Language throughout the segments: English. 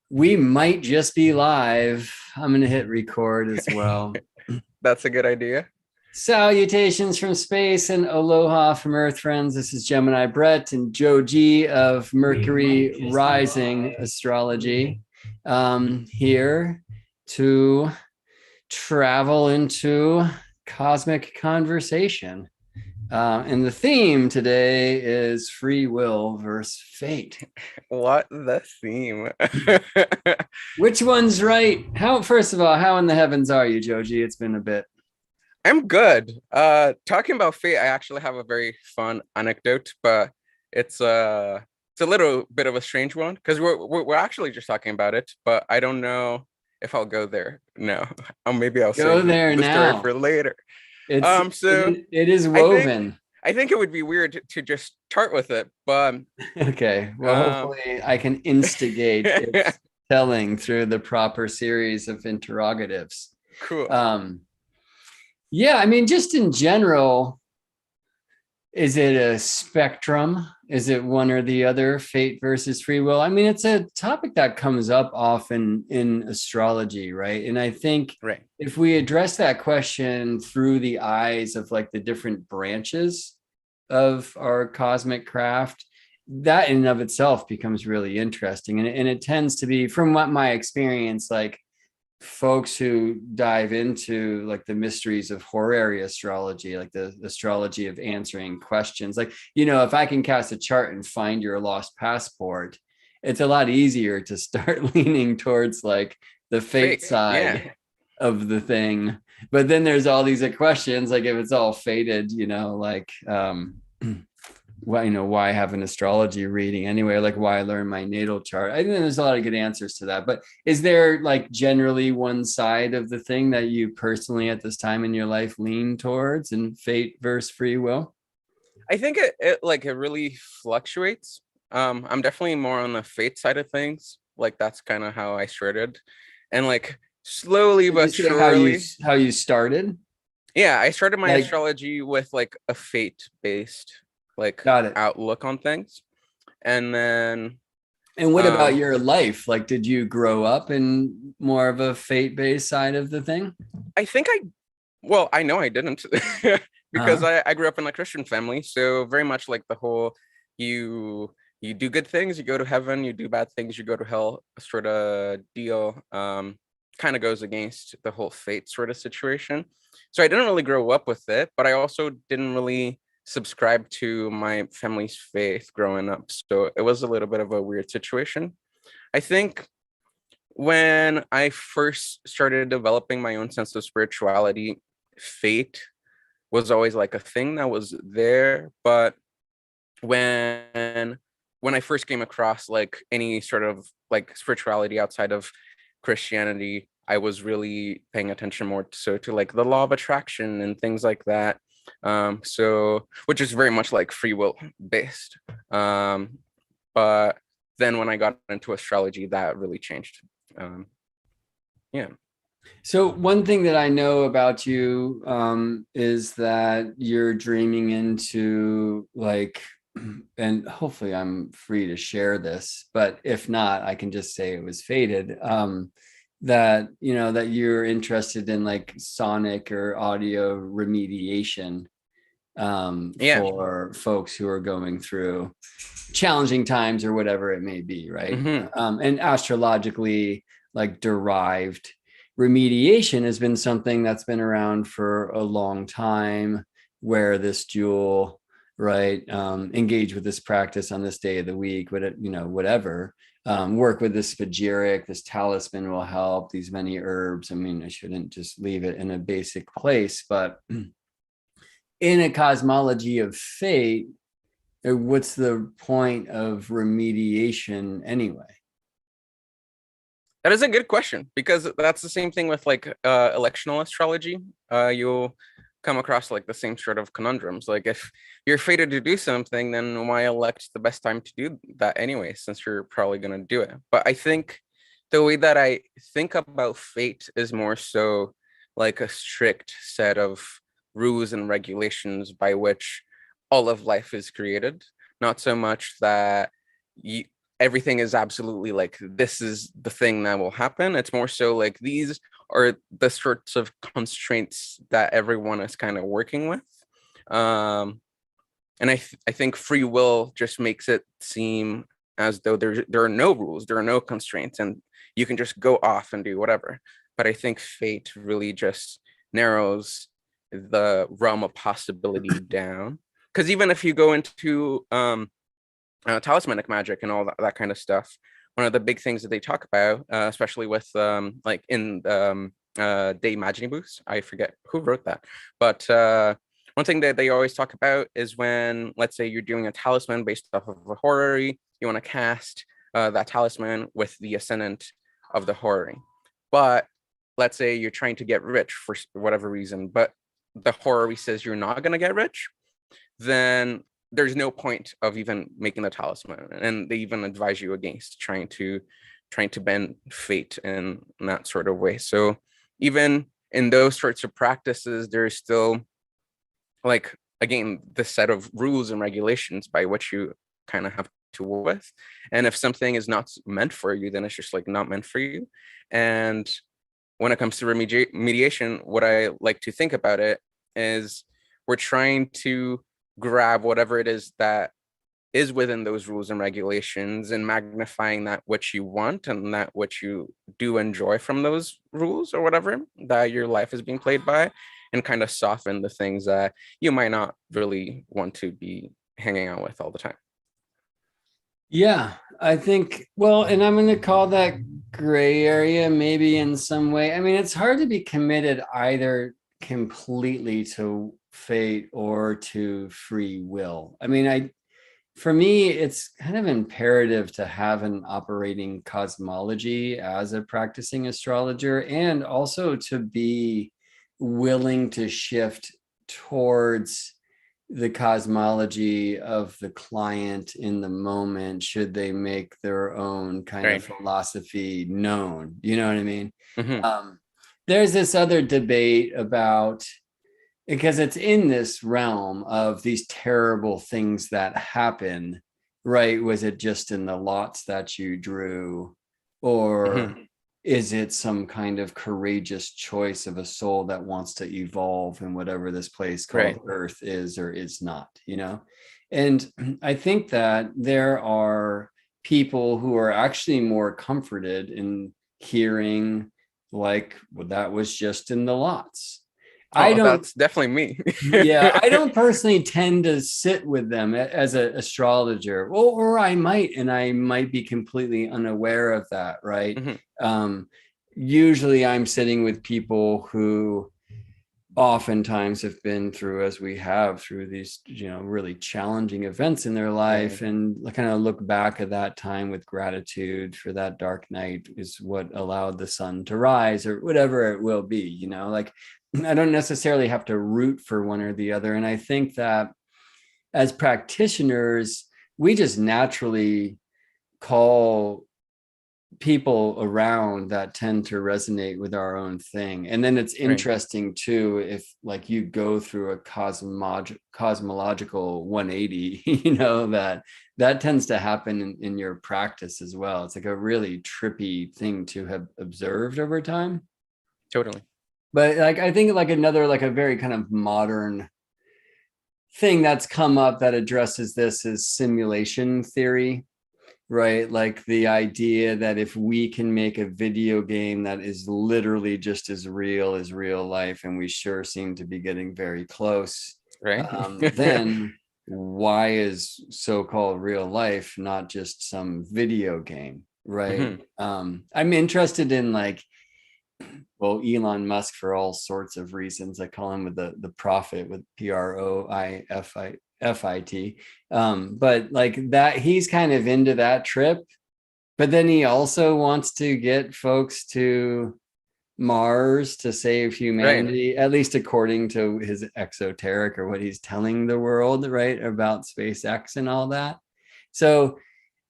We might just be live. I'm going to hit record as well. That's a good idea. Salutations from space and aloha from Earth, friends. This is Gemini Brett and Jogee of Mercury Rising Astrology here to travel into cosmic conversation. And the theme today is free will versus fate. What the theme? Which one's right? First of all, how in the heavens are you, Joji? It's been a bit. I'm good. Talking about fate, I actually have a very fun anecdote, but it's a little bit of a strange one because we're actually just talking about it, but I don't know if I'll go there. No, or maybe I'll Go save there the story now. for later. It's So it is I think woven. I think it would be weird to just start with it, but Okay. Well, um, hopefully I can instigate its telling through the proper series of interrogatives. cool. Um, yeah, I mean, just in general, is it a spectrum? Is it one or the other, fate versus free will? I mean, it's a topic that comes up often in astrology, right? And I think Right. if we address that question through the eyes of like the different branches of our cosmic craft, that in and of itself becomes really interesting. And it tends to be, from what my experience, like folks who dive into like the mysteries of horary astrology, like the astrology of answering questions, like, if I can cast a chart and find your lost passport, it's a lot easier to start leaning towards like the fate Fate. Yeah. side of the thing. But then there's all these questions, like if it's all fated, like why have an astrology reading anyway, like why learn my natal chart. I think there's a lot of good answers to that, but is there like generally one side of the thing that you personally at this time in your life lean towards, and fate versus free will? I think it really fluctuates. I'm definitely more on the fate side of things. Like that's kind of how I started. And like slowly Did you but say how you surely, how you started? yeah, I started my Like, astrology with like a fate based like got it. outlook on things. And then And what about um your life? Like, did you grow up in more of a fate-based side of the thing? I think I well, I know I didn't because Uh-huh. I grew up in a Christian family, so very much like the whole you you do good things, you go to heaven, you do bad things, you go to hell sort of deal. Kind of goes against the whole fate sort of situation. So I didn't really grow up with it, but I also didn't really subscribe to my family's faith growing up. So it was a little bit of a weird situation. I think when I first started developing my own sense of spirituality, fate was always like a thing that was there. But when when I first came across like any sort of like spirituality outside of Christianity, I was really paying attention more so to like the law of attraction and things like that. So which is very much like free will based. But then when I got into astrology, that really changed. Um, yeah. So one thing that I know about you is that you're dreaming into like, and hopefully I'm free to share this, but if not, I can just say it was fated. That that you're interested in like sonic or audio remediation Yeah. for folks who are going through challenging times or whatever it may be, right? Hmm. And astrologically, like derived remediation has been something that's been around for a long time, where this jewel, right, engage with this practice on this day of the week, whatever. Work with this spagyric, this talisman will help, these many herbs. I mean, I shouldn't just leave it in a basic place, but in a cosmology of fate, what's the point of remediation anyway? That is a good question because that's the same thing with like electional astrology. You'll come across like the same sort of conundrums. Like if you're fated to do something, then why elect the best time to do that anyway, since you're probably gonna do it. But I think the way that I think about fate is more so like a strict set of rules and regulations by which all of life is created, not so much that you everything is absolutely like this is the thing that will happen. It's more so like these are the sorts of constraints that everyone is kind of working with. And I think free will just makes it seem as though there are no rules, there are no constraints, and you can just go off and do whatever. But I think fate really just narrows the realm of possibility down. Because even if you go into talismanic magic and all that kind of stuff, one of the big things that they talk about, especially with like in De Imaginibus, I forget who wrote that, but one thing that they always talk about is when, let's say, you're doing a talisman based off of a horary, you want to cast that talisman with the ascendant of the horary. But let's say you're trying to get rich for whatever reason, but the horary says you're not going to get rich, then there's no point of even making the talisman. And they even advise you against trying to bend fate in that sort of way. So even in those sorts of practices, there's still, like, again, the set of rules and regulations by which you kind of have to work with. And if something is not meant for you, then it's just like not meant for you. And when it comes to remediation, what I like to think about it is we're trying to grab whatever it is that is within those rules and regulations and magnifying that which you want and that which you do enjoy from those rules or whatever that your life is being played by, and kind of soften the things that you might not really want to be hanging out with all the time. Yeah, I think, well, and I'm going to call that gray area maybe in some way. I mean, it's hard to be committed either completely to fate or to free will. I mean, for me, it's kind of imperative to have an operating cosmology as a practicing astrologer, and also to be willing to shift towards the cosmology of the client in the moment, should they make their own kind of philosophy known. You know what I mean? There's this other debate about, because it's in this realm of these terrible things that happen, right? Was it just in the lots that you drew, or is it some kind of courageous choice of a soul that wants to evolve in whatever this place called Earth is or is not, you know? And I think that there are people who are actually more comforted in hearing like, well, that was just in the lots. That's definitely me. Yeah, I don't personally tend to sit with them as an astrologer, or I might, and I might be completely unaware of that, right? Usually I'm sitting with people who oftentimes have been through, as we have, through these, you know, really challenging events in their life, and kind of look back at that time with gratitude for that dark night is what allowed the sun to rise, or whatever it will be, you know, like I don't necessarily have to root for one or the other. And I think that as practitioners, we just naturally call people around that tend to resonate with our own thing. And then it's interesting too, if like you go through a cosmological 180, you know, that tends to happen in your practice as well. It's like a really trippy thing to have observed over time. Totally. But like, I think like another, like a very kind of modern thing that's come up that addresses this is simulation theory, right? Like the idea that if we can make a video game that is literally just as real as real life, and we sure seem to be getting very close, then why is so-called real life not just some video game, right? I'm interested in, like, well, Elon Musk, for all sorts of reasons. I call him with the prophet, with PROIFIT. But like that, he's kind of into that trip. But then he also wants to get folks to Mars to save humanity, at least according to his exoteric, or what he's telling the world, right, about SpaceX and all that. So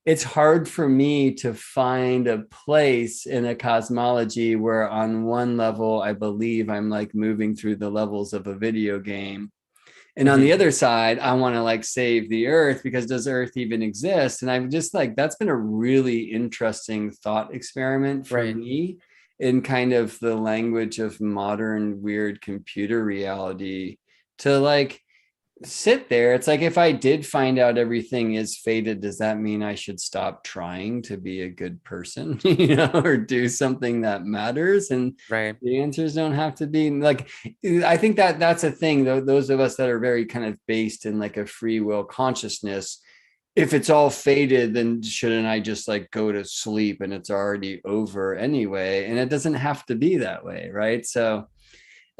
it's hard for me to find a place in a cosmology where on one level, I believe I'm like moving through the levels of a video game. And on the other side, I want to like save the earth because does earth even exist? And I'm just like, that's been a really interesting thought experiment for Right. me in kind of the language of modern weird computer reality to like sit there. It's like if I did find out everything is fated, does that mean I should stop trying to be a good person, or do something that matters? And Right. the answers don't have to be like, I think that that's a thing though. Those of us that are very kind of based in like a free will consciousness, if it's all fated, then shouldn't I just like go to sleep and it's already over anyway? And it doesn't have to be that way, right? So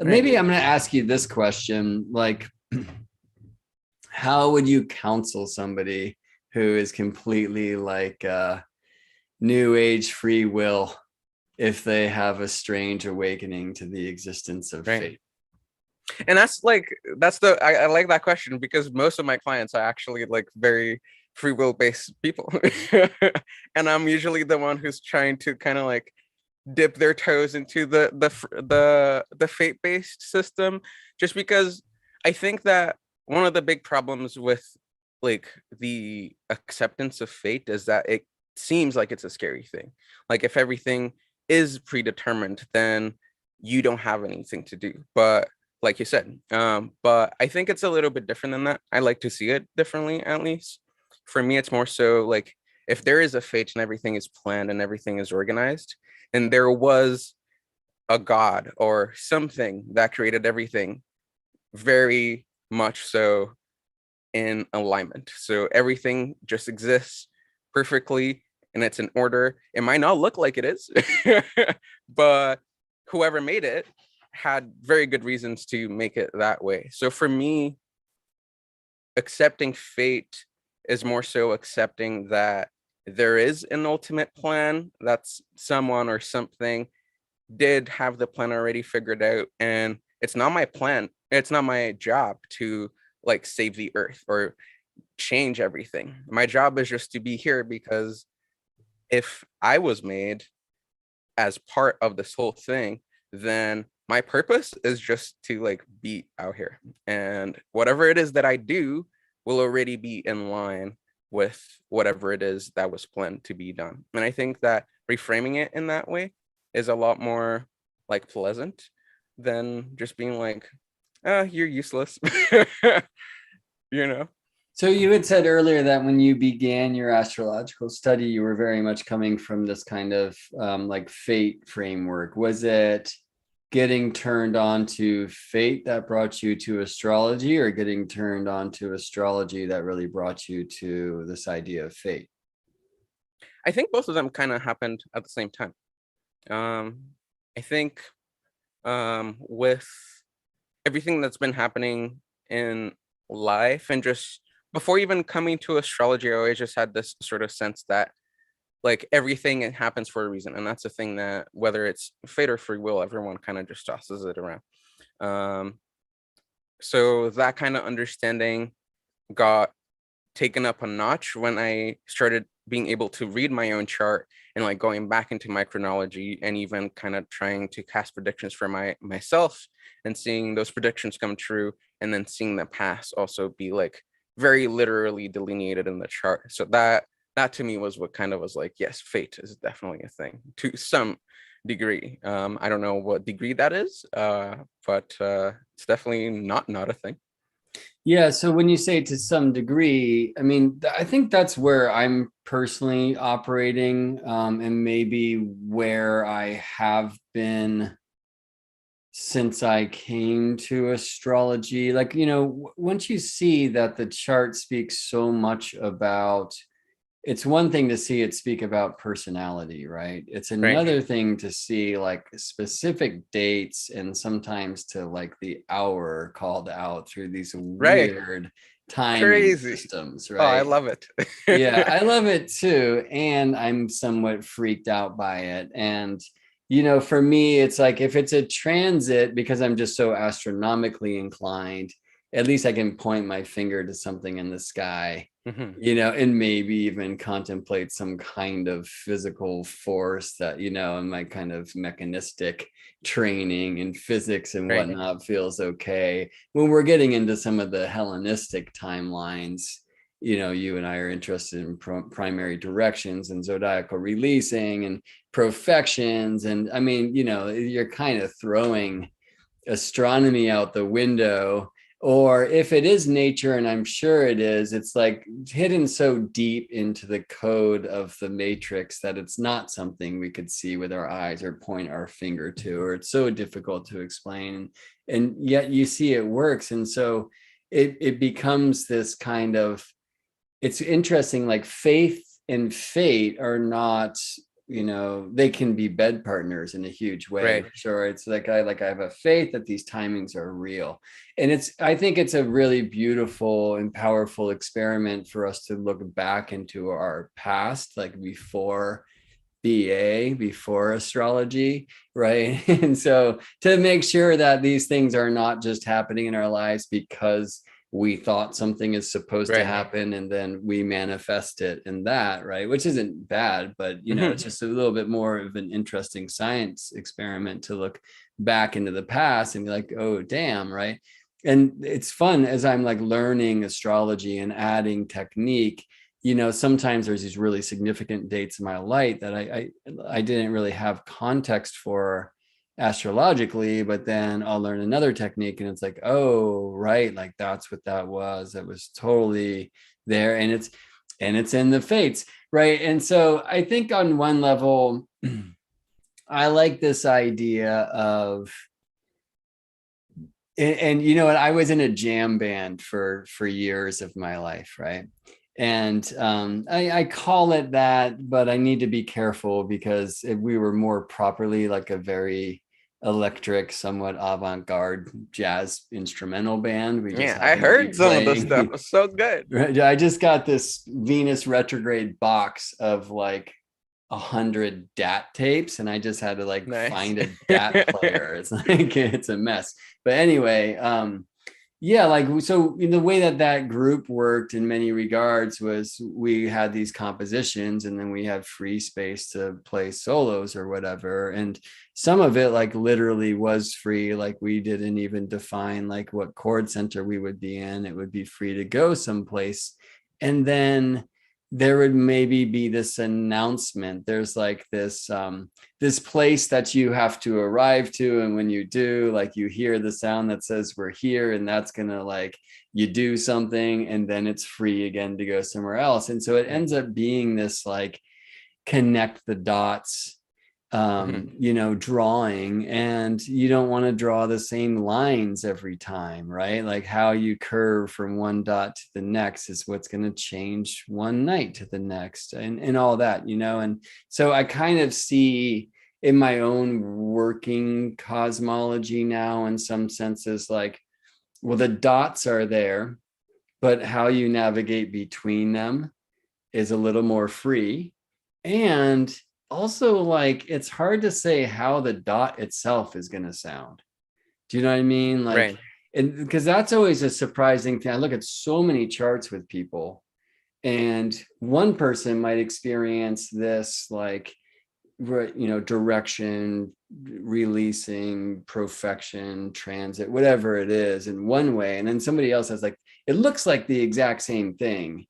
Right. maybe I'm going to ask you this question, like, how would you counsel somebody who is completely like new age free will if they have a strange awakening to the existence of Right. fate? And I like that question because most of my clients are actually like very free will based people. And I'm usually the one who's trying to kind of like dip their toes into the fate based system, just because I think that one of the big problems with like the acceptance of fate is that it seems like it's a scary thing. Like if everything is predetermined, then you don't have anything to do. But like you said, but I think it's a little bit different than that. I like to see it differently, at least. For me, it's more so like if there is a fate and everything is planned and everything is organized, and there was a god or something that created everything very much so in alignment. So everything just exists perfectly and it's in order. It might not look like it is, but whoever made it had very good reasons to make it that way. So for me, accepting fate is more so accepting that there is an ultimate plan, that's someone or something did have the plan already figured out, and it's not my plan, it's not my job to like save the earth or change everything. My job is just to be here because if I was made as part of this whole thing, then my purpose is just to like be out here, and whatever it is that I do will already be in line with whatever it is that was planned to be done. And I think that reframing it in that way is a lot more like pleasant than just being like, oh, you're useless. you know So you had said earlier that when you began your astrological study, you were very much coming from this kind of like fate framework. Was it getting turned on to fate that brought you to astrology, or getting turned on to astrology that really brought you to this idea of fate? I think both of them kind of happened at the same time. I think with everything that's been happening in life and just before even coming to astrology, I always just had this sort of sense that like everything it happens for a reason. And that's a thing that whether it's fate or free will, everyone kind of just tosses it around. Um, so that kind of understanding got taken up a notch when I started being able to read my own chart and like going back into my chronology and even kind of trying to cast predictions for myself and seeing those predictions come true, and then seeing the past also be like very literally delineated in the chart. So that to me was what kind of was like, yes, fate is definitely a thing to some degree. I don't know what degree that is, but it's definitely not a thing. Yeah, so when you say to some degree, I mean, I think that's where I'm personally operating, and maybe where I have been since I came to astrology. Like, once you see that the chart speaks so much about, it's one thing to see it speak about personality, right? It's Right. another thing to see like specific dates and sometimes to like the hour called out through these Right. weird timing Crazy. systems, Oh, I right? love it. Yeah, I love it too. And I'm somewhat freaked out by it. And, for me, it's like if it's a transit, because I'm just so astronomically inclined, at least I can point my finger to something in the sky Mhm. and maybe even contemplate some kind of physical force that, and my kind of mechanistic training in physics and Right. whatnot feels okay. When we're getting into some of the Hellenistic timelines, you and I are interested in primary directions and zodiacal releasing and profections. And I mean, you're kind of throwing astronomy out the window. Or if it is nature, and I'm sure it is, it's like hidden so deep into the code of the matrix that it's not something we could see with our eyes or point our finger to, or it's so difficult to explain. And yet you see it works. And so it becomes this kind of, it's interesting, like faith and fate are not, they can be bed partners in a huge way. Right. For sure. It's like I have a faith that these timings are real. And I think it's a really beautiful and powerful experiment for us to look back into our past, like before before astrology, right? And so to make sure that these things are not just happening in our lives because we thought something is supposed to Right. happen and then we manifest it in that, right? Which isn't bad, but it's Mhm. just a little bit more of an interesting science experiment to look back into the past and be like, oh damn, right? And it's fun as I'm like learning astrology and adding technique. Sometimes there's these really significant dates in my life that I didn't really have context for astrologically, but then I'll learn another technique and it's like, oh, right, like that's what that was. That was totally there. And it's in the fates, right? And so I think on one level, I like this idea of, and you know what, I was in a jam band for years of my life, right? And I call it that, but I need to be careful because if we were more properly like a very electric, somewhat avant-garde jazz instrumental band. We just Yeah, I happen to be heard some of the stuff. playing. It's so good. I just got this Venus retrograde box of like 100 DAT tapes, and I just had to like Nice. find a DAT player. It's like it's a mess. But anyway, yeah, like so the way that group worked in many regards was we had these compositions and then we had free space to play solos or whatever, and some of it like literally was free, like we didn't even define like what chord center we would be in. It would be free to go someplace. And then there would maybe be this announcement, there's like this place that you have to arrive to, and when you do, like you hear the sound that says we're here, and that's gonna like you do something and then it's free again to go somewhere else. And so it Right. ends up being this like connect the dots, Mhm. drawing, and you don't want to draw the same lines every time, right? Like how you curve from one dot to the next is what's going to change one night to the next, and all that, and so I kind of see in my own working cosmology now in some senses like, well, the dots are there, but how you navigate between them is a little more free. And also, like, it's hard to say how the dot itself is going to sound. Do you know what I mean? Like, Right. and because that's always a surprising thing. I look at so many charts with people, and one person might experience this like, direction, releasing, profection, transit, whatever it is, in one way. And then somebody else has like, it looks like the exact same thing,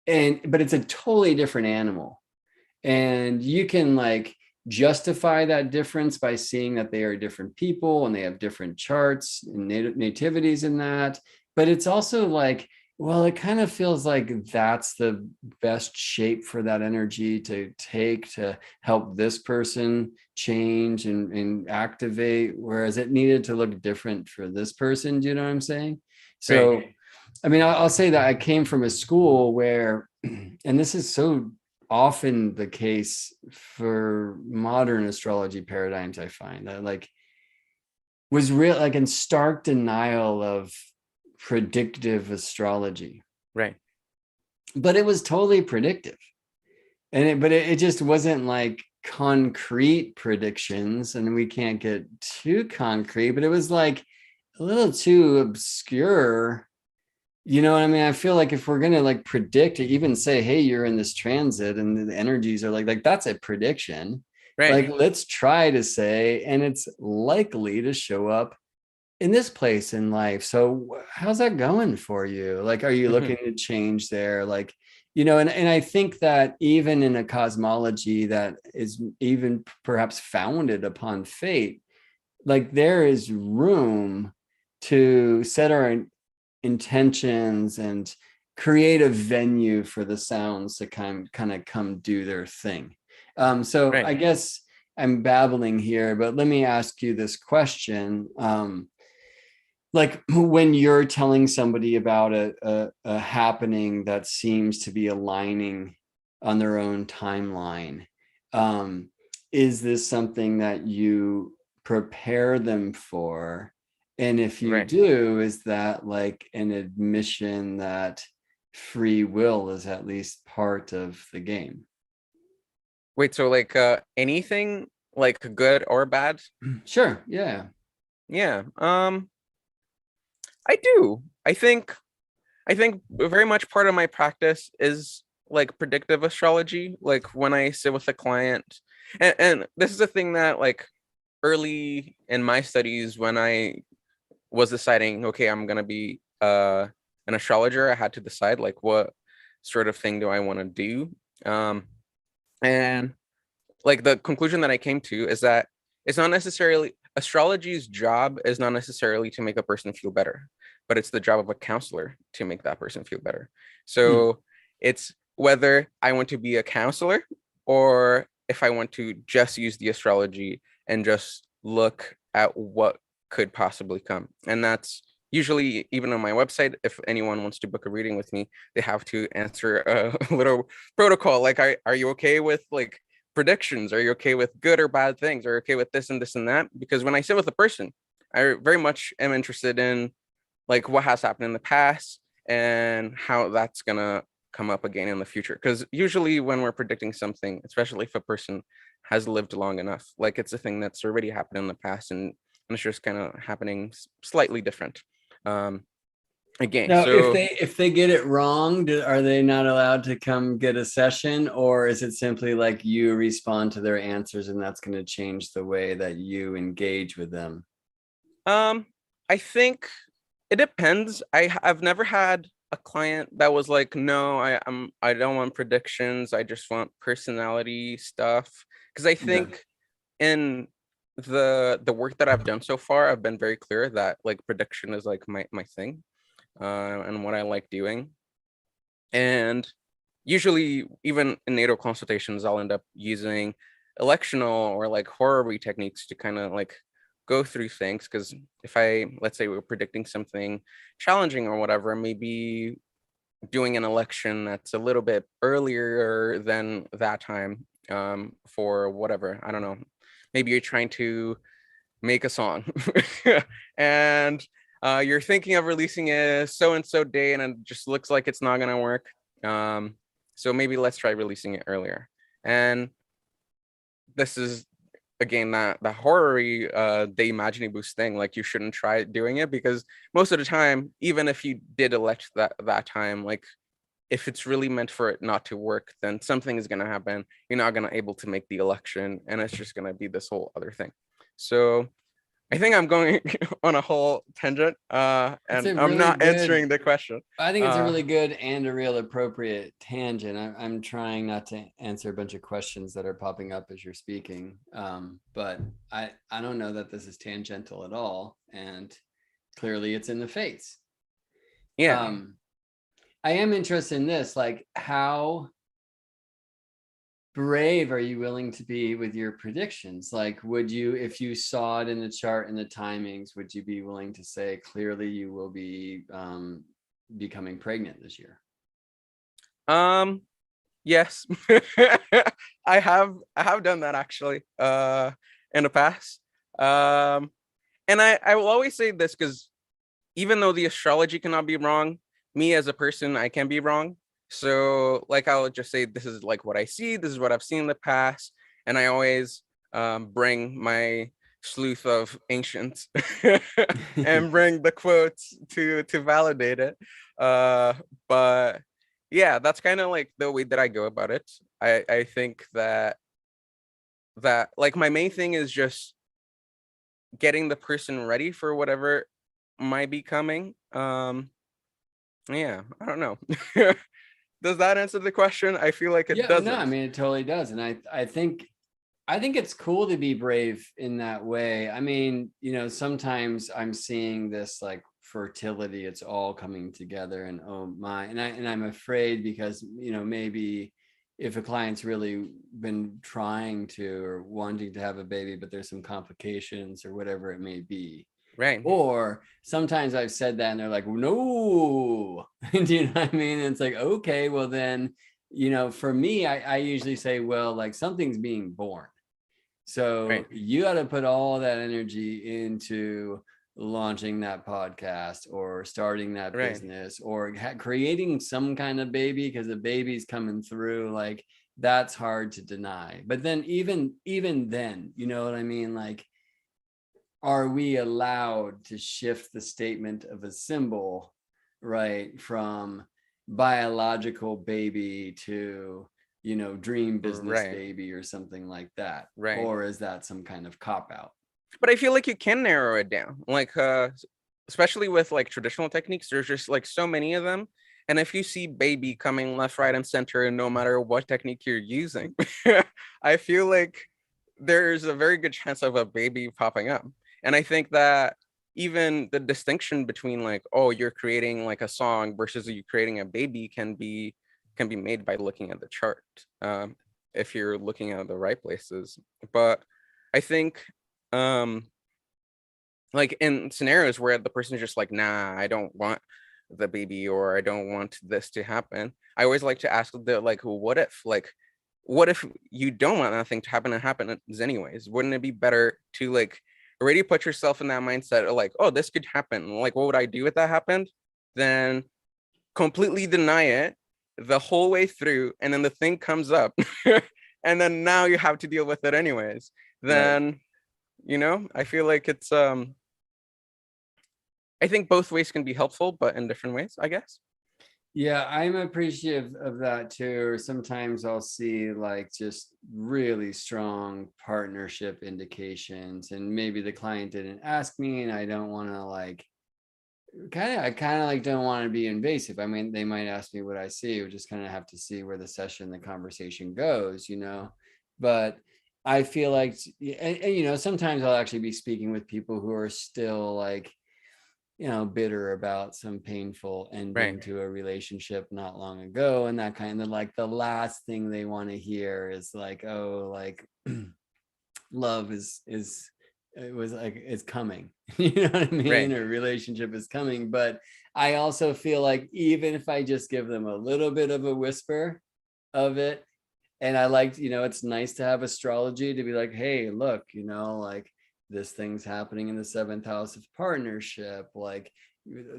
but it's a totally different animal. And you can like justify that difference by seeing that they are different people and they have different charts and nativities in that. But it's also like, well, it kind of feels like that's the best shape for that energy to take to help this person change and activate, whereas it needed to look different for this person. Do you know what I'm saying? Right. So I mean, I'll say that I came from a school where, and this is so often the case for modern astrology paradigms, I find that like was real, like in stark denial of predictive astrology, Right. but it was totally predictive. But it just wasn't like concrete predictions, and we can't get too concrete, but it was like a little too obscure You know what I mean? I feel like if we're gonna like predict, even say, hey, you're in this transit and the energies are like that's a prediction. Right. Like, let's try to say, and it's likely to show up in this place in life. So how's that going for you? Like, are you Hmm. looking to change there? Like, and I think that even in a cosmology that is even perhaps founded upon fate, like there is room to set our intentions and create a venue for the sounds to kind of come do their thing. So Right. I guess I'm babbling here, but let me ask you this question. Like when you're telling somebody about a happening that seems to be aligning on their own timeline, um, is this something that you prepare them for? And if you Right. do, is that like an admission that free will is at least part of the game? Wait, so like anything like good or bad? Sure, yeah. Yeah. I do. I think very much part of my practice is like predictive astrology. Like when I sit with a client, and this is a thing that like early in my studies when I was deciding, okay, I'm gonna be an astrologer, I had to decide like what sort of thing do I want to do. And like the conclusion that I came to is that it's not necessarily astrology's job is not necessarily to make a person feel better, but it's the job of a counselor to make that person feel better. Hmm. So it's whether I want to be a counselor or if I want to just use the astrology and just look at what could possibly come. And that's usually even on my website. If anyone wants to book a reading with me, they have to answer a little protocol like, are you okay with like predictions? Are you okay with good or bad things? Are you okay with this and this and that? Because when I sit with a person, I very much am interested in like what has happened in the past and how that's gonna come up again in the future. Because usually when we're predicting something, especially if a person has lived long enough, like it's a thing that's already happened in the past and it's just kind of happening slightly different. Um, again, Now, if so they get it wrong, are they not allowed to come get a session, or is it simply like you respond to their answers and that's going to change the way that you engage with them? um, I think it depends. I've never had a client that was like, no, I don't want predictions. I just want personality stuff. Because I Okay. think in the work that I've done so far, I've been very clear that like prediction is like my thing, and what I like doing. And usually, even in natal consultations, I'll end up using electional or like horary techniques to kind of like go through things. Because if let's say we're predicting something challenging or whatever, maybe doing an election that's a little bit earlier than that time, for whatever, I don't know. Maybe you're trying to make a song and you're thinking of releasing a so and so day and it just looks like it's not going to work. um, so maybe let's try releasing it earlier. And this is again that horror de imaginibus thing, like you shouldn't try doing it because most of the time, even if you did elect that time, like if it's really meant for it not to work, then something is going to happen. You're not going to able to make the election and it's just going to be this whole other thing. So I think I'm going on a whole tangent, It's and a I'm really not good, answering the question. I think it's a Uh, really good and a real appropriate tangent. I'm trying not to answer a bunch of questions that are popping up as you're speaking, but I don't know that this is tangential at all, and clearly it's in the face. yeah. Um, I am interested in this, like how brave are you willing to be with your predictions? Like, would you, if you saw it in the chart and the timings, would you be willing to say clearly you will be becoming pregnant this year? Um, yes. I have done that actually, in the past. Um, and I will always say this because even though the astrology cannot be wrong, me as a person, I can be wrong. So like I'll just say this is like what I see, this is what I've seen in the past, and I always bring my sleuth of ancients and bring the quotes to validate it. But yeah, that's kind of like the way that I go about it. I think that like my main thing is just getting the person ready for whatever might be coming. Yeah, I don't know. Does that answer the question? I feel like it Yeah, no, I doesn't. mean it totally does. And I think it's cool to be brave in that way. I mean, sometimes I'm seeing this like fertility, it's all coming together, and oh my, and I'm afraid because, maybe if a client's really been trying to or wanting to have a baby, but there's some complications or whatever it may be. Right, Or sometimes I've said that and they're like, no. Do you know what I mean? And it's like, okay, well then, for me, I usually say, well, like something's being born. So right, you got to put all that energy into launching that podcast or starting that right, business or creating some kind of baby, because the baby's coming through. Like that's hard to deny. But then even then, you know what I mean? Like, are we allowed to shift the statement of a symbol, right, from biological baby to, dream business right, baby or something like that? right. Or is that some kind of cop out? But I feel like you can narrow it down. Like especially with like traditional techniques, there's just like so many of them. And if you see baby coming left, right, and center, and no matter what technique you're using, I feel like there's a very good chance of a baby popping up. And I think that even the distinction between like, oh, you're creating like a song versus you creating a baby can be made by looking at the chart, if you're looking at the right places. But I think um like in scenarios where the person is just like, nah, I don't want the baby, or I don't want this to happen, I always like to ask the like, what if you don't want nothing to happen and happens anyways? Wouldn't it be better to like already put yourself in that mindset of like, oh, this could happen, like what would I do if that happened, then completely deny it the whole way through, and then the thing comes up and then now you have to deal with it anyways. Right. Then I feel like it's I think both ways can be helpful, but in different ways, I guess. Yeah, I'm appreciative of that too. Sometimes I'll see like just really strong partnership indications, and maybe the client didn't ask me, and I don't want to like I kind of like don't want to be invasive. I mean, they might ask me what I see. We just kind of have to see where the session, the conversation goes. But I feel like, and sometimes I'll actually be speaking with people who are still like, bitter about some painful Right. ending to a relationship not long ago, and that kind of like the last thing they want to hear is like, oh, like love is it was like it's coming. You know what I mean? Right. Or relationship is coming. But I also feel like even if I just give them a little bit of a whisper of it, and I liked, it's nice to have astrology to be like, hey, look, like this thing's happening in the seventh house of partnership, like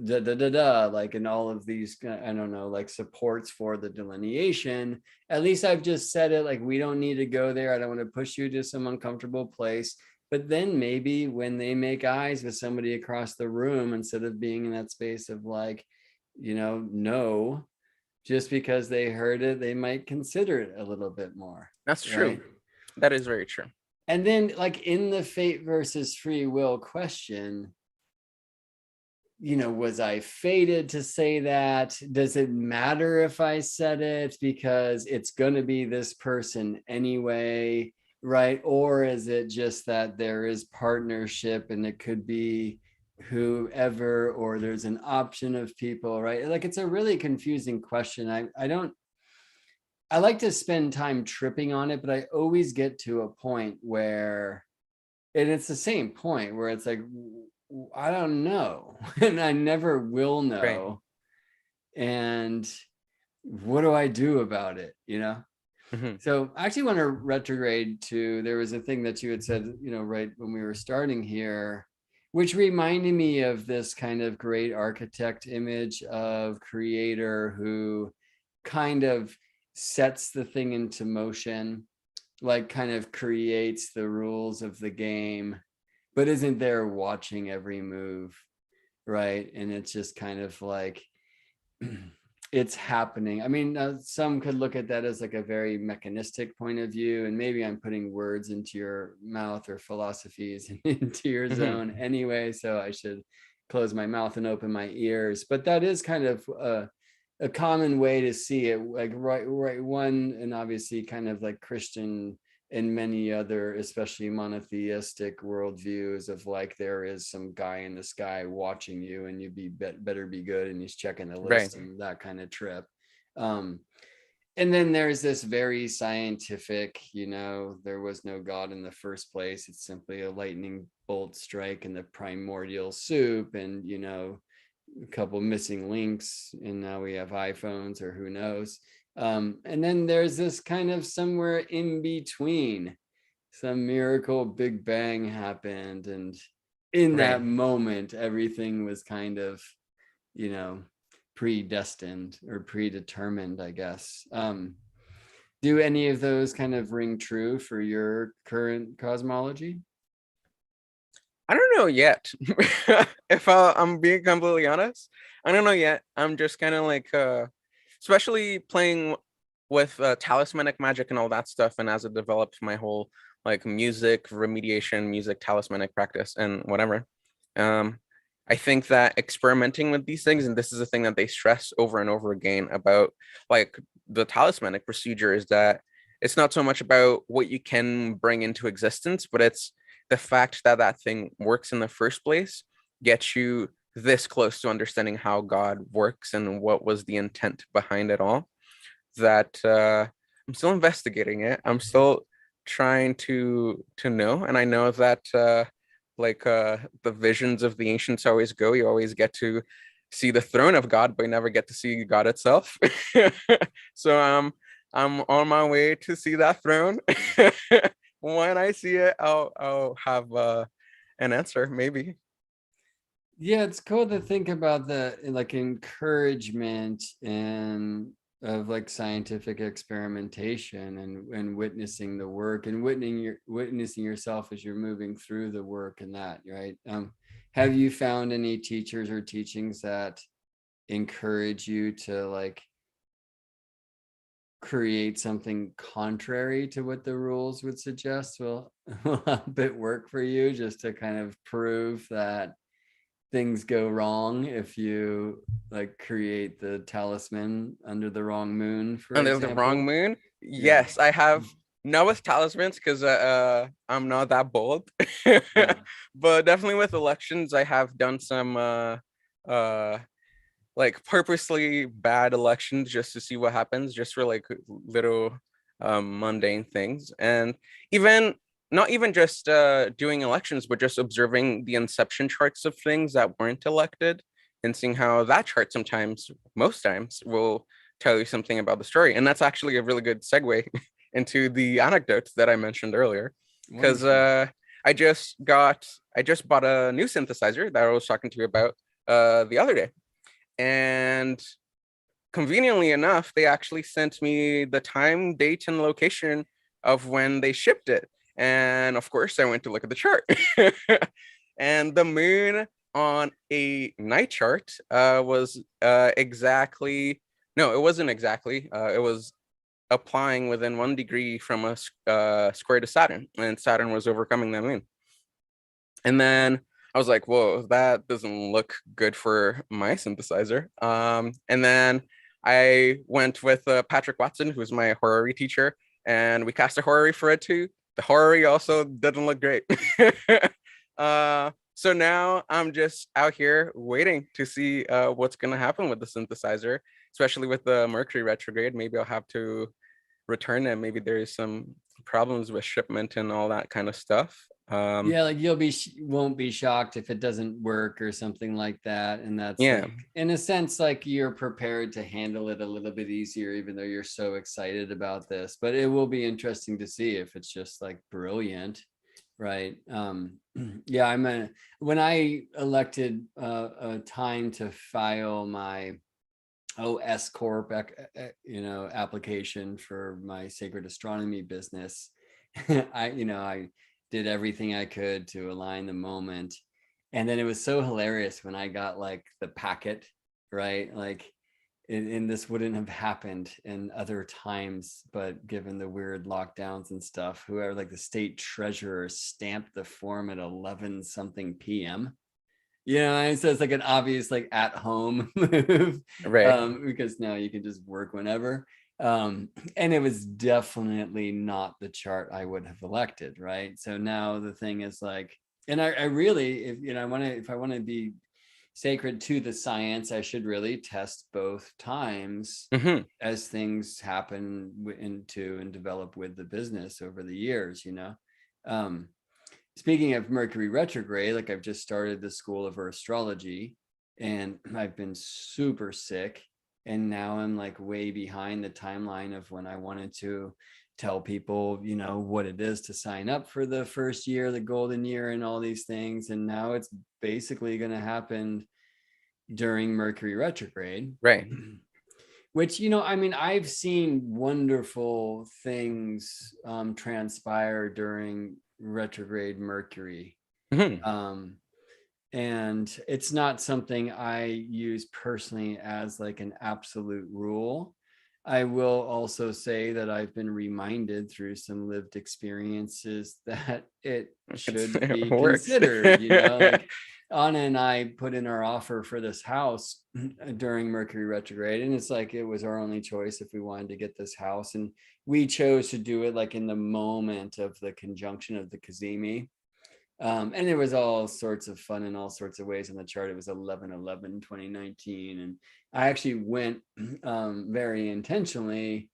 da da da da, like in all of these, I don't know, like supports for the delineation. At least I've just said it, like we don't need to go there. I don't want to push you to some uncomfortable place. But then maybe when they make eyes with somebody across the room, instead of being in that space of like, no, just because they heard it, they might consider it a little bit more, That's true. right? That is very true. And then, like in the fate versus free will question, was I fated to say that? Does it matter if I said it because it's going to be this person anyway, right? Or is it just that there is partnership and it could be whoever, or there's an option of people, right? Like it's a really confusing question. I like to spend time tripping on it, but I always get to a point where, and it's the same point where it's like, I don't know, and I never will Right. know. And what do I do about it? Hmm. So I actually want to retrograde to, there was a thing that you had said, right when we were starting here, which reminded me of this kind of great architect image of creator who kind of sets the thing into motion, like kind of creates the rules of the game, but isn't there watching every move, right? And it's just kind of like it's happening. I mean, some could look at that as like a very mechanistic point of view, and maybe I'm putting words into your mouth or philosophies into your Hmm. zone anyway, so I should close my mouth and open my ears. But that is kind of a common way to see it, like right one, and obviously kind of like Christian and many other, especially monotheistic worldviews of like there is some guy in the sky watching you and you better be good and he's checking the Right. list and that kind of trip. um and then there's this very scientific, there was no God in the first place, it's simply a lightning bolt strike in the primordial soup, and a couple missing links, and now we have iPhones, or who knows. And then there's this kind of somewhere in between, some miracle Big Bang happened, and in Right. that moment, everything was kind of, you know, predestined or predetermined, I guess. Do any of those kind of ring true for your current cosmology? I don't know yet. If I'm being completely honest, I don't know yet. I'm just kind of like, especially playing with talismanic magic and all that stuff. And as it develops, my whole like music remediation, music talismanic practice, and whatever. Um, I think that experimenting with these things, and this is a thing that they stress over and over again about like the talismanic procedure, is that it's not so much about what you can bring into existence, but it's the fact that that thing works in the first place gets you this close to understanding how God works and what was the intent behind it all. That I'm still investigating it. I'm still trying to know, and I know that the visions of the ancients always go. You always get to see the throne of God, but you never get to see God itself. So I'm on my way to see that throne. When I see it, I'll have an answer, maybe. Yeah, it's cool to think about the like encouragement and of like scientific experimentation, and witnessing the work, and witnessing yourself as you're moving through the work, and that, right? Have you found any teachers or teachings that encourage you to like create something contrary to what the rules would suggest will help it work for you, just to kind of prove that things go wrong if you like create the talisman under the wrong moon, for And there's the wrong example? moon. Yeah. Yes, I have not with talismans because I'm not that bold. Yeah. But definitely with elections, I have done some uh like purposely bad elections just to see what happens, just for like little mundane things. And even not even just doing elections, but just observing the inception charts of things that weren't elected and seeing how that chart sometimes, most times, will tell you something about the story. And that's actually a really good segue into the anecdotes that I mentioned earlier. Because Wonderful. I just bought a new synthesizer that I was talking to you about the other day. And conveniently enough, they actually sent me the time, date, and location of when they shipped it. And of course, I went to look at the chart. And the moon on a night chart was exactly, no, it wasn't exactly, it was applying within 1 degree from a square to Saturn, and Saturn was overcoming that moon. And then I was like, whoa, that doesn't look good for my synthesizer. And then I went with Patrick Watson, who's my horary teacher, and we cast a horary for it too. The horary also didn't look great. So now I'm just out here waiting to see what's going to happen with the synthesizer, especially with the Mercury retrograde. Maybe I'll have to return it. Maybe there's some problems with shipment and all that kind of stuff. Yeah, like won't be shocked if it doesn't work or something like that, and that's Yeah. like, in a sense, like you're prepared to handle it a little bit easier, even though you're so excited about this. But it will be interesting to see if it's just like brilliant, right? Yeah, when I elected a time to file my OS Corp, application for my sacred astronomy business. I did everything I could to align the moment. And then it was so hilarious when I got like the packet, right? Like and this wouldn't have happened in other times, but given the weird lockdowns and stuff, whoever, like the state treasurer stamped the form at 11 something p.m. And so it's like an obvious like at home move, Right. because now you can just work whenever. And it was definitely not the chart I would have elected, right? So now the thing is like, and I really, if I want to be sacred to the science, I should really test both times Hmm. as things happen into and develop with the business over the years. Um, Speaking of Mercury retrograde, like I've just started the school of astrology and I've been super sick. And now I'm like way behind the timeline of when I wanted to tell people, what it is to sign up for the first year, the golden year, and all these things. And now it's basically going to happen during Mercury retrograde. Right. Which, I mean, I've seen wonderful things transpire during retrograde Mercury. Hmm. Um, and it's not something I use personally as like an absolute rule. I will also say that I've been reminded through some lived experiences that it should It be works. considered, like Anna and I put in our offer for this house during Mercury retrograde, and it's like it was our only choice if we wanted to get this house, and we chose to do it like in the moment of the conjunction of the Kazemi. And there was all sorts of fun in all sorts of ways on the chart. It was 11/11/2019, and I actually went very intentionally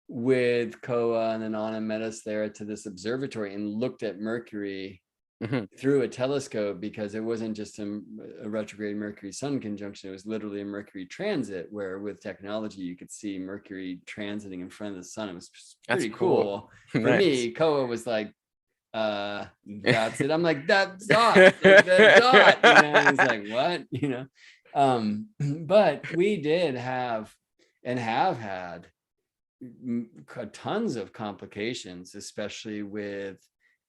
with Koa, and then Anna met us there to this observatory and looked at Mercury Hmm. through a telescope, because it wasn't just a retrograde Mercury Sun conjunction. It was literally a Mercury transit, where with technology you could see Mercury transiting in front of the sun. It was That's pretty cool. cool. For Nice. me, Koa was like, that's it. I'm like, that dot, like the dot, and he's like, what? But we did have and have had tons of complications, especially with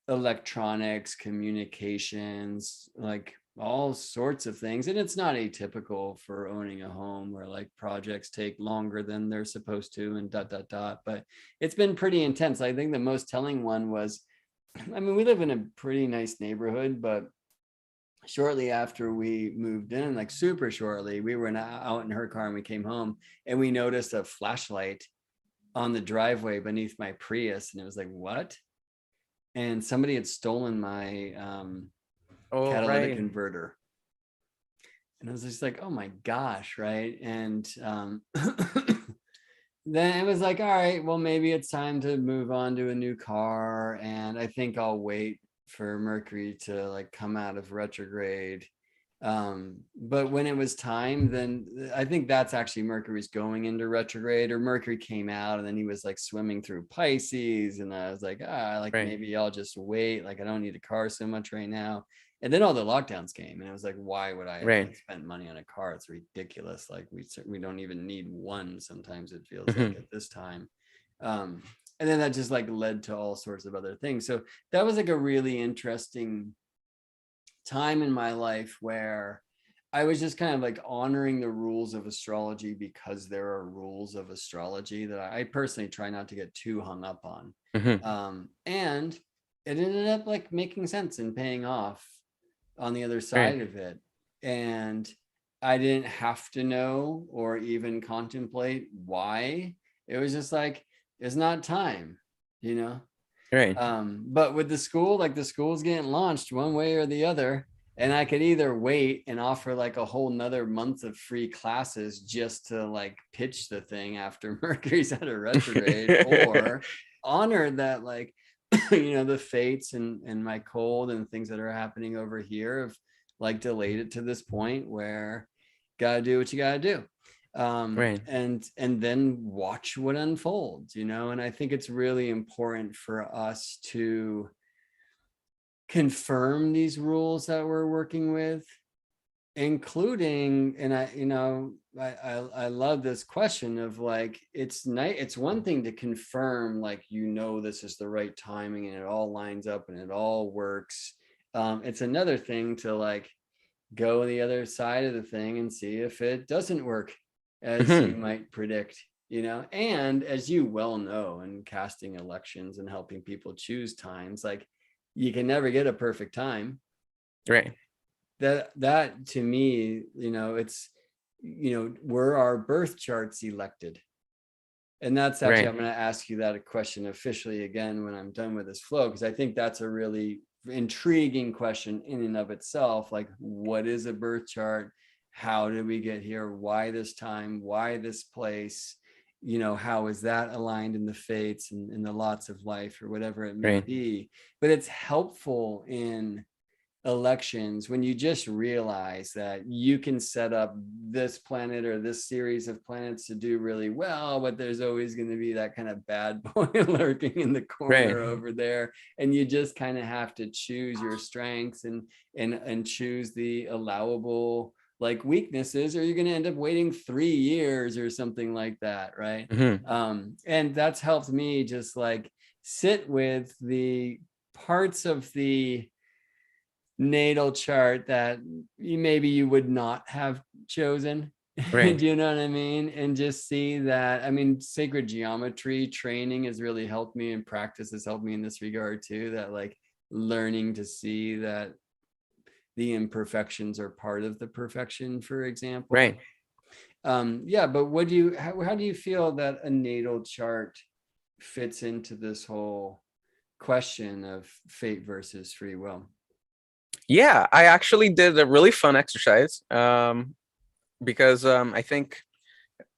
electronics, communications, like all sorts of things. And it's not atypical for owning a home where like projects take longer than they're supposed to and dot dot dot. But it's been pretty intense. I think the most telling one was, I mean, we live in a pretty nice neighborhood, but shortly after we moved in, like super shortly, we were out in her car and we came home and we noticed a flashlight on the driveway beneath my Prius. And it was like, what? And somebody had stolen my Oh, catalytic right. converter. And I was just like, oh my gosh, right? And then it was like, all right, well, maybe it's time to move on to a new car. And I think I'll wait for Mercury to like come out of retrograde. But when it was time, then I think that's actually Mercury's going into retrograde, or Mercury came out and then he was like swimming through Pisces. And I was like, like Right. maybe I'll just wait. Like I don't need a car so much right now. And then all the lockdowns came, and it was like, why would I have Right. like spent money on a car? It's ridiculous. Like we don't even need one. Sometimes it feels Hmm. like at this time. Um, and then that just like led to all sorts of other things. So that was like a really interesting time in my life where I was just kind of like honoring the rules of astrology, because there are rules of astrology that I personally try not to get too hung up on. Hmm. And it ended up like making sense and paying off on the other Right. side of it. And I didn't have to know or even contemplate why. It was just like, it's not time, you know? Right. But with the school, like the school's getting launched one way or the other. And I could either wait and offer like a whole nother month of free classes just to like pitch the thing after Mercury's out of retrograde, or honor that, like, the fates and my cold and things that are happening over here have like delayed it to this point where gotta do what you gotta do. Right. And then watch what unfolds. And I think it's really important for us to confirm these rules that we're working with, including, and I love this question of like, it's nice, it's one thing to confirm, like, this is the right timing and it all lines up and it all works. It's another thing to like go the other side of the thing and see if it doesn't work. as you Mhm. might predict, and as you well know, in casting elections and helping people choose times, like you can never get a perfect time. Right. That to me, it's, were our birth charts elected? And that's actually, Right. I'm going to ask you that question officially again when I'm done with this flow, because I think that's a really intriguing question in and of itself. Like, what is a birth chart? How did we get here? Why this time? Why this place? How is that aligned in the fates and in the lots of life, or whatever it may Right. be? But it's helpful in elections when you just realize that you can set up this planet or this series of planets to do really well, but there's always going to be that kind of bad boy lurking in the Right. corner over there, and you just kind of have to choose your strengths and choose the allowable like weaknesses, or you're going to end up waiting 3 years or something like that, right? Mhm. And that's helped me just like sit with the parts of the natal chart that maybe you would not have chosen. Do Right. you know what I mean? And just see that, I mean, sacred geometry training has really helped me, and practice has helped me in this regard too, that like learning to see that the imperfections are part of the perfection, for example. Right. Yeah, but how do you feel that a natal chart fits into this whole question of fate versus free will? Yeah, I actually did a really fun exercise. Because I think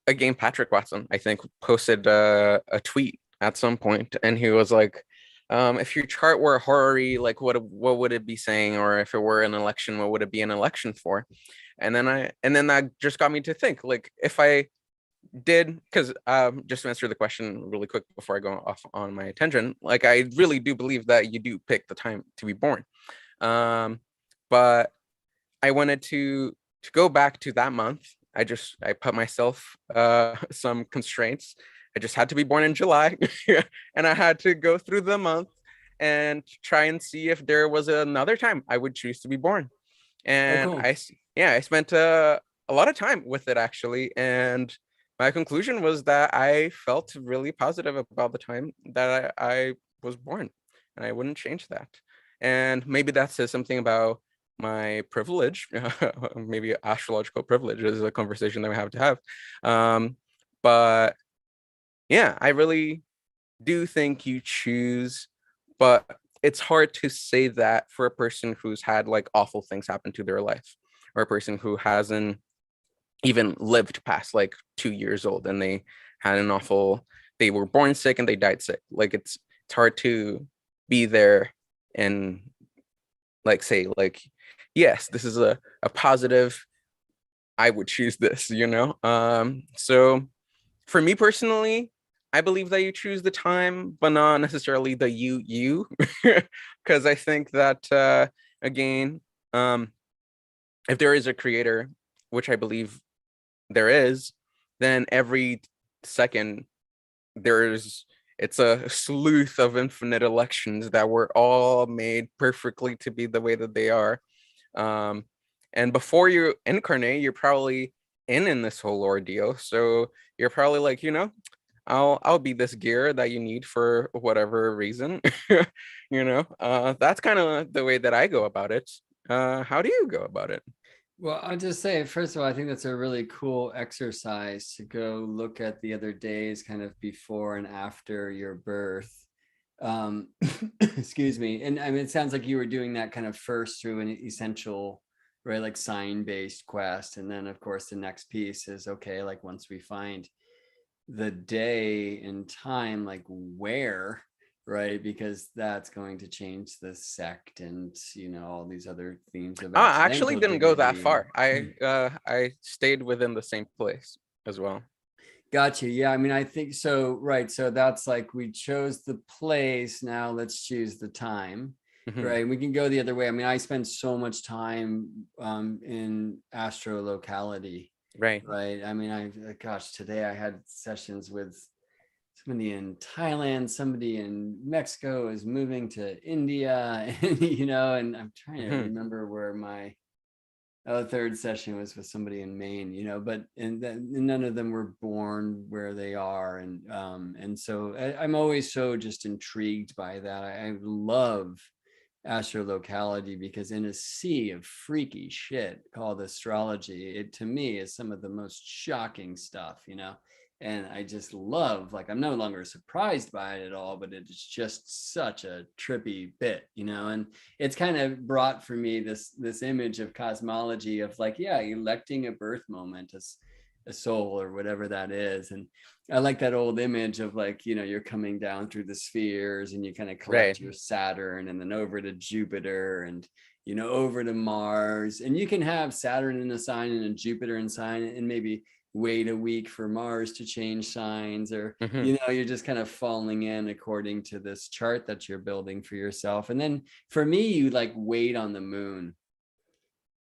again Patrick Watson, I think, posted a tweet at some point, and he was like, if your chart were horary, like what would it be saying? Or if it were an election, what would it be an election for? And then that just got me to think, like, if I did, because just to answer the question really quick before I go off on my tangent, like I really do believe that you do pick the time to be born. Um, but I wanted to go back to that month. I put myself some constraints. I just had to be born in July, and I had to go through the month and try and see if there was another time I would choose to be born. Oh, And cool. I spent a lot of time with it actually, and my conclusion was that I felt really positive about the time that I was born, and I wouldn't change that. And maybe that says something about my privilege. Maybe astrological privilege is a conversation that we have to have. But yeah, I really do think you choose, but it's hard to say that for a person who's had like awful things happen to their life, or a person who hasn't even lived past like 2 years old and they were born sick and they died sick. Like it's hard to be there and like say like, yes, this is a positive, I would choose this, so for me personally, I believe that you choose the time, but not necessarily the you because I think that again, um if there is a creator, which I believe there is, then every second there's it's a sleuth of infinite elections that were all made perfectly to be the way that they are. um and before you incarnate, you're probably in this whole ordeal, so you're probably like, I'll be this gear that you need for whatever reason. That's kind of the way that I go about it. How do you go about it? Well, I'll just say, first of all, I think that's a really cool exercise to go look at the other days kind of before and after your birth. Um, excuse me. And I mean, it sounds like you were doing that kind of first through an essential, right, like sign-based quest. And then, of course, the next piece is, okay, like once we find the day and time, like where, right? Because that's going to change the sect and, all these other themes of I actually accidental didn't go that dignity. far. I stayed within the same place as well. Gotcha. Yeah. I mean, I think so. Right. So that's like we chose the place. Now let's choose the time. Hmm. Right. We can go the other way. I mean, I spend so much time in Astro-locality. Right. Right. I mean, gosh, today I had sessions with somebody in Thailand, somebody in Mexico is moving to India, and and I'm trying to Hmm. remember where my The third session was with somebody in Maine, but none of them were born where they are, and so I'm always so just intrigued by that. I love Astro-locality because in a sea of freaky shit called astrology, it to me is some of the most shocking stuff. And I just love, like, I'm no longer surprised by it at all, but it's just such a trippy bit. And it's kind of brought for me this image of cosmology of, like, yeah, electing a birth moment as a soul or whatever that is. And I like that old image of, like, you're coming down through the spheres and you kind of collect Right. your Saturn and then over to Jupiter and over to Mars. And you can have Saturn in a sign and a Jupiter in sign, and maybe wait a week for Mars to change signs, or you're just kind of falling in according to this chart that you're building for yourself. And then for me, you like wait on the moon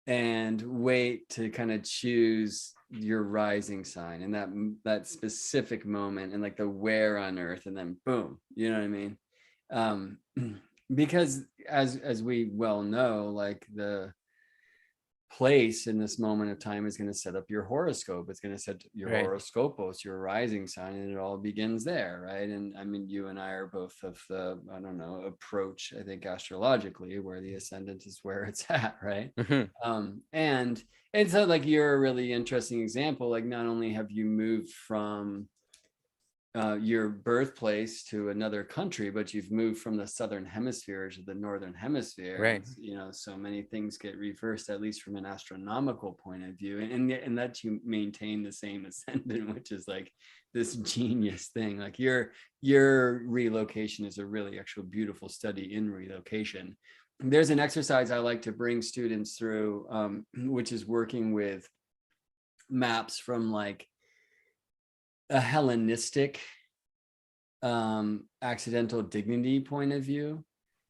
and wait to kind of choose your rising sign and that specific moment, and like the where on earth, and then boom, you know what I mean? Because as we well know, like, the place in this moment of time is going to set up your horoscope. It's going to set your Right. horoscopos, your rising sign, and it all begins there, right? And I mean, you and I are both of the, I don't know, approach, I think, astrologically, where the ascendant is where it's at, right? And so, like, you're a really interesting example. Like, not only have you moved from your birthplace to another country, but you've moved from the southern hemisphere to the northern hemisphere. Right. And so many things get reversed, at least from an astronomical point of view, and that you maintain the same ascendant, which is like this genius thing. Like, your relocation is a really actual beautiful study in relocation. There's an exercise I like to bring students through, which is working with maps from, like, a Hellenistic accidental dignity point of view.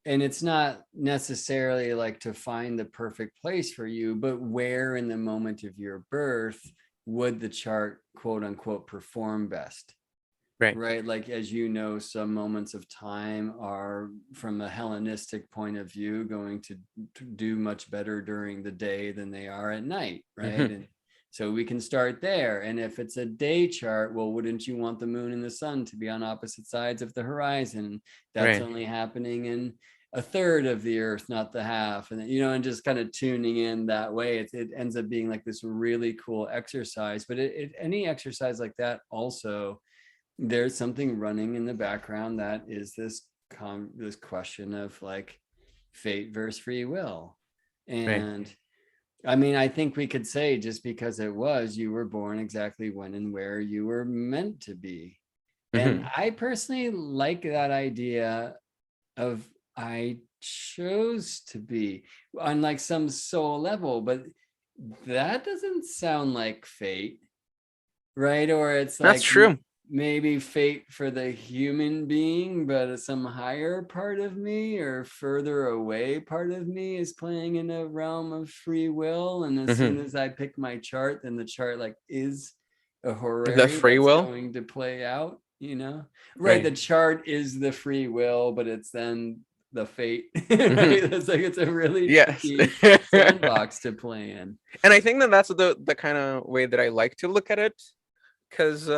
And it's not necessarily like to find the perfect place for you, but where in the moment of your birth would the chart, quote unquote, perform best? Right? Like, as some moments of time are, from a Hellenistic point of view, going to do much better during the day than they are at night, right? And so we can start there. And if it's a day chart, well, wouldn't you want the moon and the sun to be on opposite sides of the horizon? That's Right. only happening in a third of the earth, not the half. And just kind of tuning in that way, it ends up being like this really cool exercise. But any exercise like that, also, there's something running in the background that is this question of, like, fate versus free will. Right. And I mean, I think we could say, just because you were born exactly when and where you were meant to be. And I personally like that idea of, I chose to be on, like, some soul level, but that doesn't sound like fate, right? Or it's That's like true. maybe fate for the human being, but some higher part of me or further away part of me is playing in a realm of free will. And as soon as I pick my chart, then the chart, like, is a The horary free that's will. going to play out. Right? Right. The chart is the free will, but it's then the fate. Right? It's like, it's a really Yes. tricky sandbox to play in. And I think that that's the kind of way that I like to look at it, because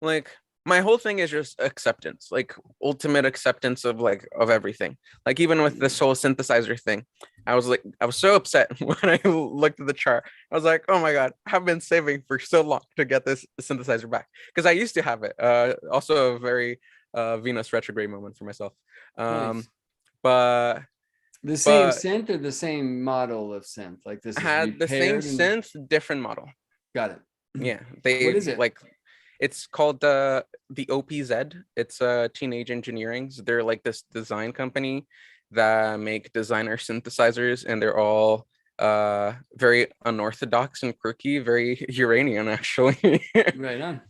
like, my whole thing is just acceptance, like ultimate acceptance of, like, of everything. Like, even with this whole synthesizer thing, I was so upset when I looked at the chart. I was like, oh my god, I've been saving for so long to get this synthesizer back, because I used to have it. Also a very Venus retrograde moment for myself. um Nice. but The same but synth or the same model of synth? Like, this I is had the same repaired and synth, different model. got it. Yeah, What they is it? like, it's called the OPZ. It's Teenage Engineering's. They're like this design company that make designer synthesizers, and they're all very unorthodox and quirky, very Uranian, actually. Right on.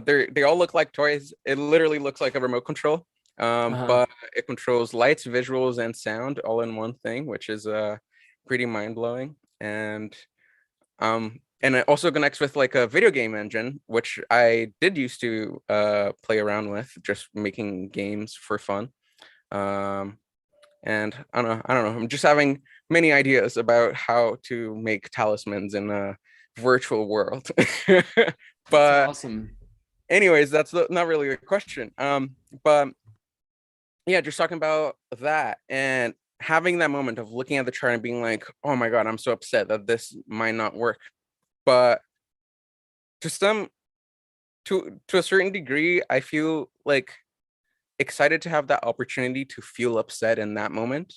They all look like toys. It literally looks like a remote control. Uh-huh. But it controls lights, visuals, and sound all in one thing, which is pretty mind-blowing. And it also connects with, like, a video game engine, which I did used to play around with, just making games for fun. Um, And I don't know. I'm just having many ideas about how to make talismans in a virtual world. That's But awesome. anyways, that's not really a question. But yeah, just talking about that and having that moment of looking at the chart and being like, oh my God, I'm so upset that this might not work. But to some to a certain degree, I feel like excited to have that opportunity to feel upset in that moment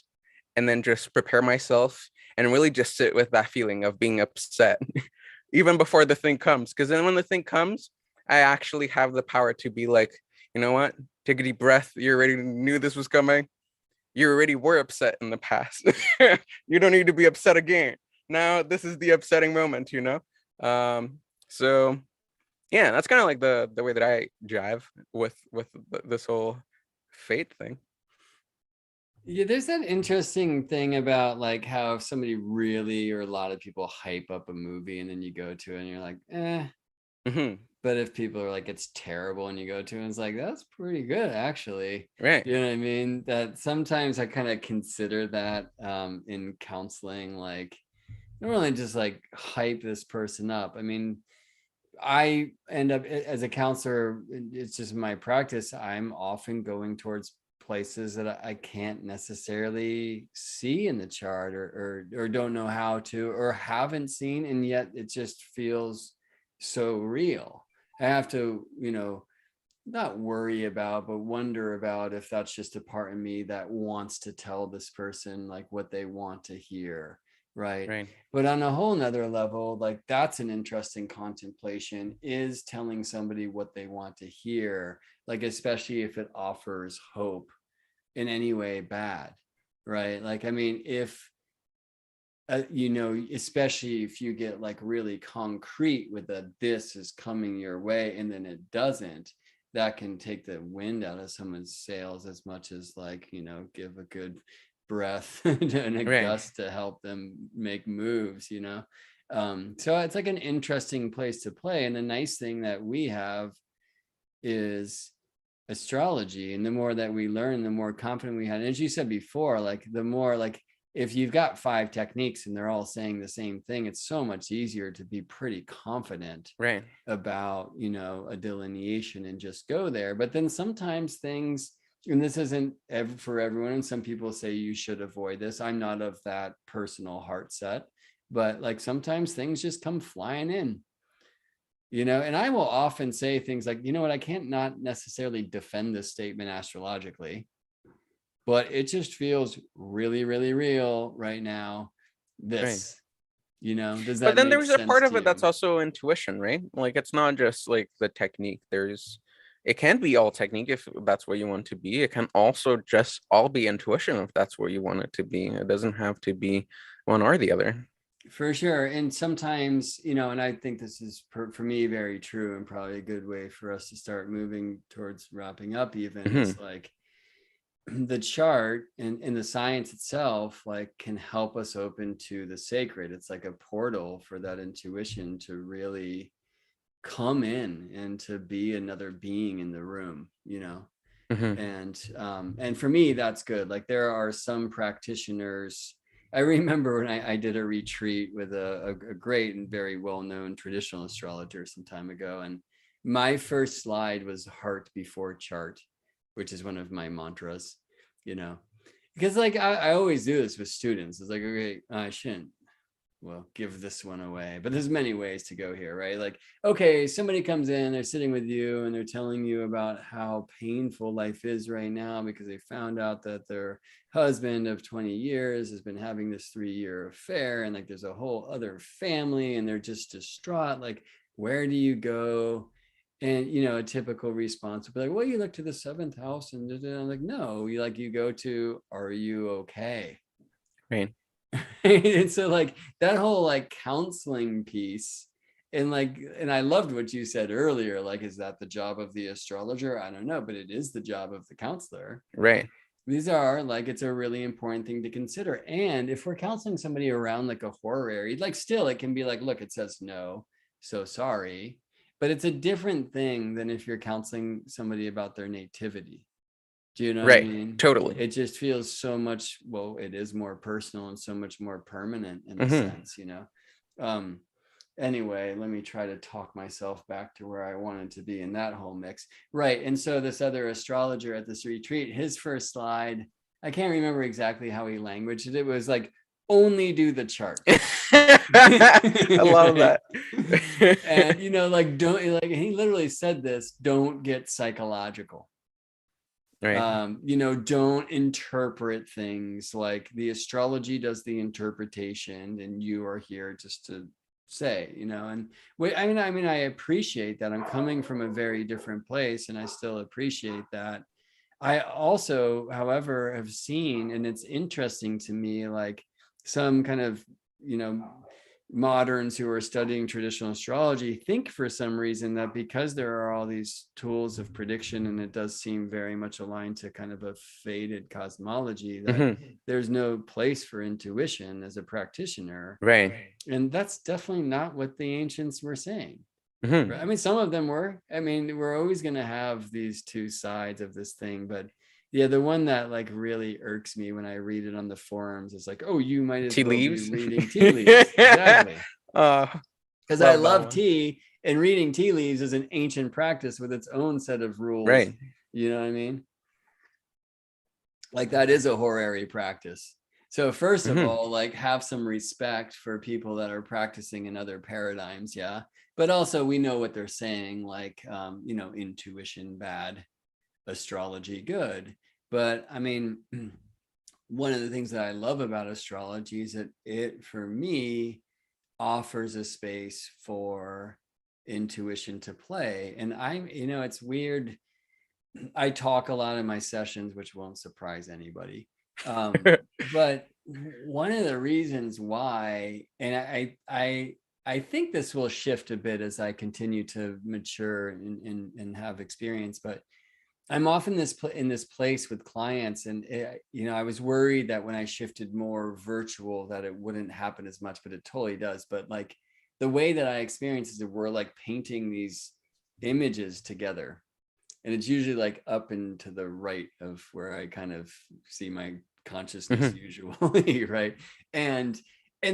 and then just prepare myself and really just sit with that feeling of being upset even before the thing comes. Because then when the thing comes, I actually have the power to be like, you know what? Take a deep breath. You already knew this was coming. You already were upset in the past. You don't need to be upset again. Now this is the upsetting moment, you know? So yeah, that's kind of like the way that I jive with this whole fate thing. Yeah, there's that interesting thing about like how if somebody really or a lot of people hype up a movie and then you go to it and you're like, eh. Hmm. But if people are like, it's terrible, and you go to it and it's like, that's pretty good, actually. Right. You know what I mean? That sometimes I kind of consider that in counseling, like, I don't really just like hype this person up. I mean, I end up as a counselor, it's just my practice. I'm often going towards places that I can't necessarily see in the chart or don't know how to or haven't seen, and yet it just feels so real. I have to, not worry about, but wonder about if that's just a part of me that wants to tell this person like what they want to hear. Right. Right. But on a whole nother level, like that's an interesting contemplation is telling somebody what they want to hear, like, especially if it offers hope in any way bad. Right. Like, I mean, if, especially if you get like really concrete with a this is coming your way and then it doesn't, that can take the wind out of someone's sails as much as like, give a good breath and a Right. gust to help them make moves. So it's like an interesting place to play. And the nice thing that we have is astrology, and the more that we learn, the more confident we had. And as you said before, like the more like if you've got 5 techniques and they're all saying the same thing, it's so much easier to be pretty confident Right. about a delineation and just go there. But then sometimes things, and this isn't for everyone, and some people say you should avoid this. I'm not of that personal heart set, but like sometimes things just come flying in. And I will often say things like, you know what, I can't not necessarily defend this statement astrologically, but it just feels really, really real right now. Right. Does But that then make there's a sense part to of it that's you? also intuition, right? Like it's not just like the technique. It can be all technique if that's where you want to be. It can also just all be intuition if that's where you want it to be. It doesn't have to be one or the other. For sure. And sometimes, and I think this is for me very true and probably a good way for us to start moving towards wrapping up, even is Hmm. like the chart and the science itself like can help us open to the sacred. It's like a portal for that intuition to really come in and to be another being in the room. Hmm. And for me that's good. Like there are some practitioners. I remember when I did a retreat with a great and very well-known traditional astrologer some time ago, and my first slide was heart before chart, which is one of my mantras, you know because like I always do this with students. It's like, okay, I shouldn't give this one away, but there's many ways to go here, right? Like, okay, somebody comes in, they're sitting with you and they're telling you about how painful life is right now because they found out that their husband of 20 years has been having this 3-year affair, and like there's a whole other family and they're just distraught. Like, where do you go? And a typical response would be like, well, you look to the seventh house, and I'm like, no, you go to, are you okay? Right. And so like that whole like counseling piece, and I loved what you said earlier, like, is that the job of the astrologer? I don't know, but it is the job of the counselor. Right. These are like, it's a really important thing to consider. And if we're counseling somebody around like a horror area, like still it can be like, look, it says no, so sorry. But it's a different thing than if you're counseling somebody about their nativity Do you know what I Right. mean? Totally. It just feels so much, well, it is more personal and so much more permanent in a Mm-hmm. sense, Um, anyway, let me try to talk myself back to where I wanted to be in that whole mix. Right. And so this other astrologer at this retreat, his first slide, I can't remember exactly how he languaged it. It was like, only do the chart. I love that. And like, don't, like, he literally said this, don't get psychological. Right. Don't interpret things. Like, the astrology does the interpretation and you are here just to say, and wait, I appreciate that. I'm coming from a very different place and I still appreciate that. I also, however, have seen, and it's interesting to me, like some kind of, moderns who are studying traditional astrology think for some reason that because there are all these tools of prediction, and it does seem very much aligned to kind of a faded cosmology, that there's no place for intuition as a practitioner. Right. And that's definitely not what the ancients were saying. Mm-hmm. I mean, some of them were. I mean, we're always going to have these two sides of this thing, but yeah, the one that like really irks me when I read it on the forums is like, oh, you might as Tea well leaves. be reading tea leaves. Exactly. Because I love tea, and reading tea leaves is an ancient practice with its own set of rules. Right. You know what I mean? Like, that is a horary practice. So first of all, like, have some respect for people that are practicing in other paradigms. Yeah. But also we know what they're saying, like, intuition bad, astrology good. But I mean, one of the things that I love about astrology is that it, for me, offers a space for intuition to play. And it's weird. I talk a lot in my sessions, which won't surprise anybody. But one of the reasons why, and I think this will shift a bit as I continue to mature and have experience, but I'm often in this place with clients, and I was worried that when I shifted more virtual that it wouldn't happen as much, but it totally does. But like, the way that I experience is that we're like painting these images together, and it's usually like up and to the right of where I kind of see my consciousness usually, right? And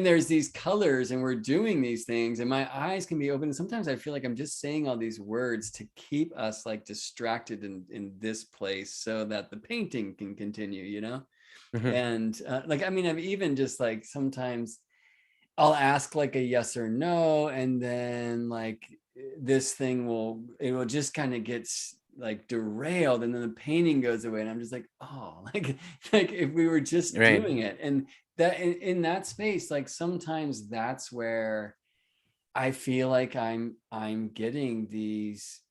there's these colors, and we're doing these things, and my eyes can be open, and sometimes I feel like I'm just saying all these words to keep us like distracted in this place so that the painting can continue. And like, I mean, I've even just like, sometimes I'll ask like a yes or no, and then like this thing it will just kind of get like derailed, and then the painting goes away, and I'm just like, oh, like if we were just doing it. And that in that space, like, sometimes that's where I feel like I'm getting these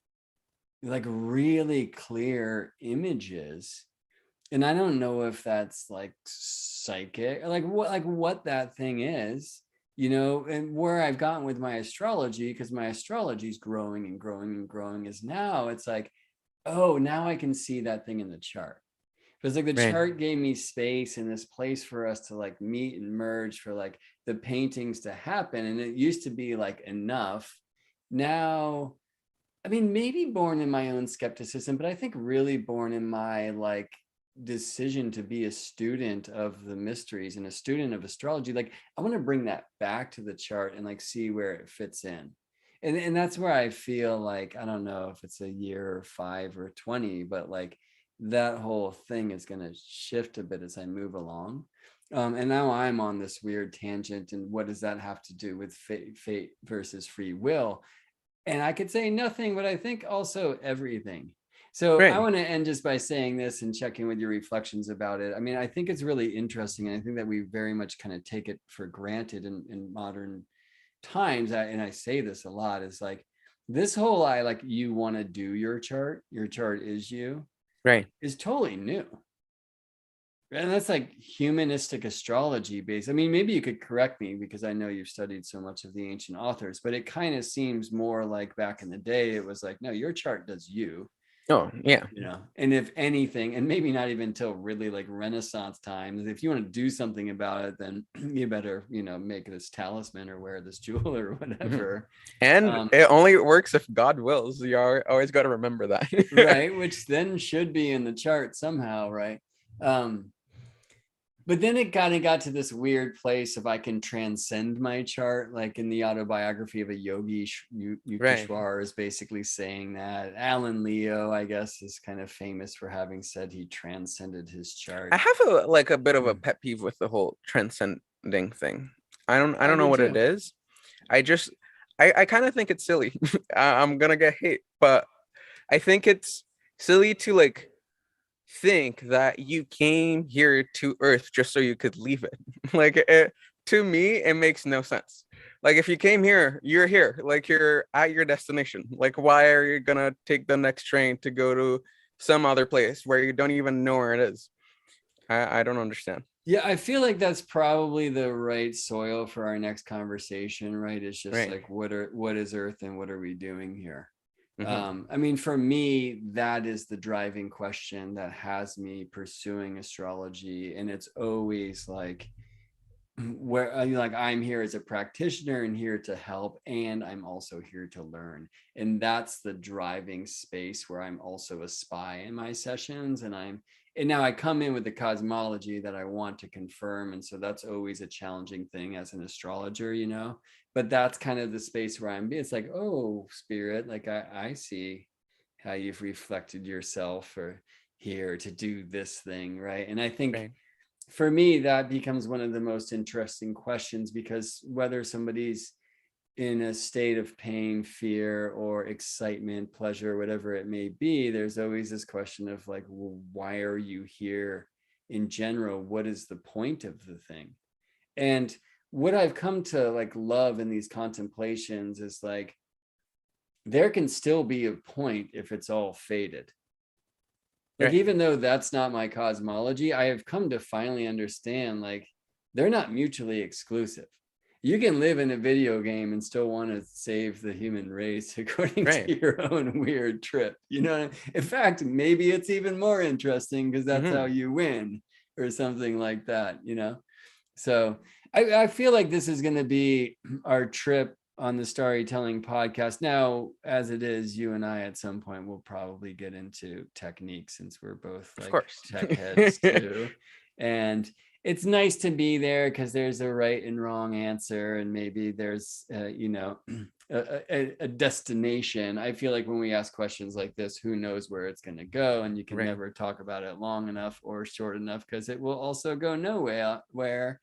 like really clear images, and I don't know if that's like psychic, like what that thing is, and where I've gotten with my astrology, because my astrology is growing and growing and growing, is now it's like, oh, now I can see that thing in the chart. Because like the chart gave me space and this place for us to like meet and merge, for like the paintings to happen. And it used to be like enough. Now, I mean, maybe born in my own skepticism, but I think really born in my like decision to be a student of the mysteries and a student of astrology. Like, I want to bring that back to the chart and like see where it fits in. And that's where I feel like, I don't know if it's a year or 5 or 20, but like that whole thing is going to shift a bit as I move along. And now I'm on this weird tangent. And what does that have to do with fate versus free will? And I could say nothing, but I think also everything. So I want to end just by saying this and checking with your reflections about it. I mean, I think it's really interesting. And I think that we very much kind of take it for granted in modern times. And I say this a lot, is like, this whole, I like, you want to do your chart is you, is totally new. And that's like humanistic astrology based. I mean, maybe you could correct me, because I know you've studied so much of the ancient authors, but it kind of seems more like back in the day, it was like, no, your chart does you. Oh, yeah. And if anything, and maybe not even till really like Renaissance times, if you want to do something about it, then you better, make this talisman or wear this jewel or Mhm. whatever. And um, it only works if God wills. You always got to remember that. right, which then should be in the chart somehow, right? um, but then it kind of got to this weird place if I can transcend my chart, like in the autobiography of a yogi, Right. Yukteswar is basically saying that. Alan Leo, I guess, is kind of famous for having said he transcended his I chart. have a bit of a Mm. pet peeve with the whole transcending thing. I don't I know do what it too. is. I just I kind of think it's silly. I'm gonna get hate, but I think it's silly to like think that you came here to Earth just so you could leave it. To me, it makes no sense. Like if you came here, you're here. Like you're at your destination. Like why are you gonna take the next train to go to some other place where you don't even know where it is? I don't understand. Yeah, I feel like that's probably the right soil for our next conversation, right? It's just Right. like what is Earth and what are we doing here? Hmm. I mean, for me, that is the driving question that has me pursuing astrology. And it's always like, where like I'm here as a practitioner and here to help, and I'm also here to learn. And that's the driving space where I'm also a spy in my sessions. And now I come in with the cosmology that I want to confirm. And so that's always a challenging thing as an astrologer. But that's kind of the space where it's like, oh, spirit, like I see how you've reflected yourself or here to do this thing, right? And I think Right. for me, that becomes one of the most interesting questions, because whether somebody's in a state of pain, fear, or excitement, pleasure, whatever it may be, there's always this question of like, well, why are you here in general? What is the point of the thing? And what I've come to like love in these contemplations is like, there can still be a point if it's all faded. Like, Right. even though that's not my cosmology, I have come to finally understand like they're not mutually exclusive. You can live in a video game and still want to save the human race according Right. to your own weird trip. In fact, maybe it's even more interesting because that's how Hmm. you win or something like that. So I feel like this is going to be our trip on the StarryTelling podcast. Now, as it is, you and I at some point will probably get into technique, since we're both Of like course. tech heads too. And it's nice to be there because there's a right and wrong answer, and maybe there's a destination. I feel like when we ask questions like this, who knows where it's going to go, and you can Right. never talk about it long enough or short enough, because it will also go nowhere. Where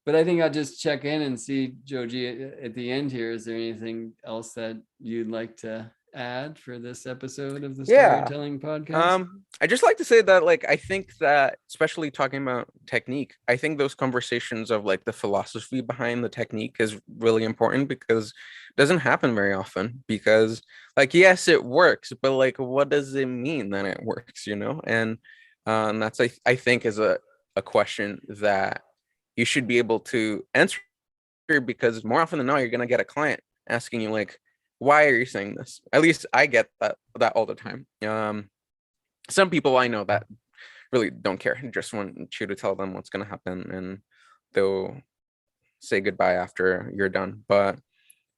but I think I'll just check in and see, Jogee, at the end here. Is there anything else that you'd like to add for this episode of the Yeah. StarryTelling podcast? I just like to say that like I think that especially talking about technique, I think those conversations of like the philosophy behind the technique is really important because it doesn't happen very often because like yes, it works, but like what does it mean that it works, you know? And that's I think is a question that you should be able to answer because more often than not, you're gonna get a client asking you like, why are you saying this? At least I get that all the time. Some people I know that really don't care, just want you to tell them what's gonna happen and they'll say goodbye after you're done. But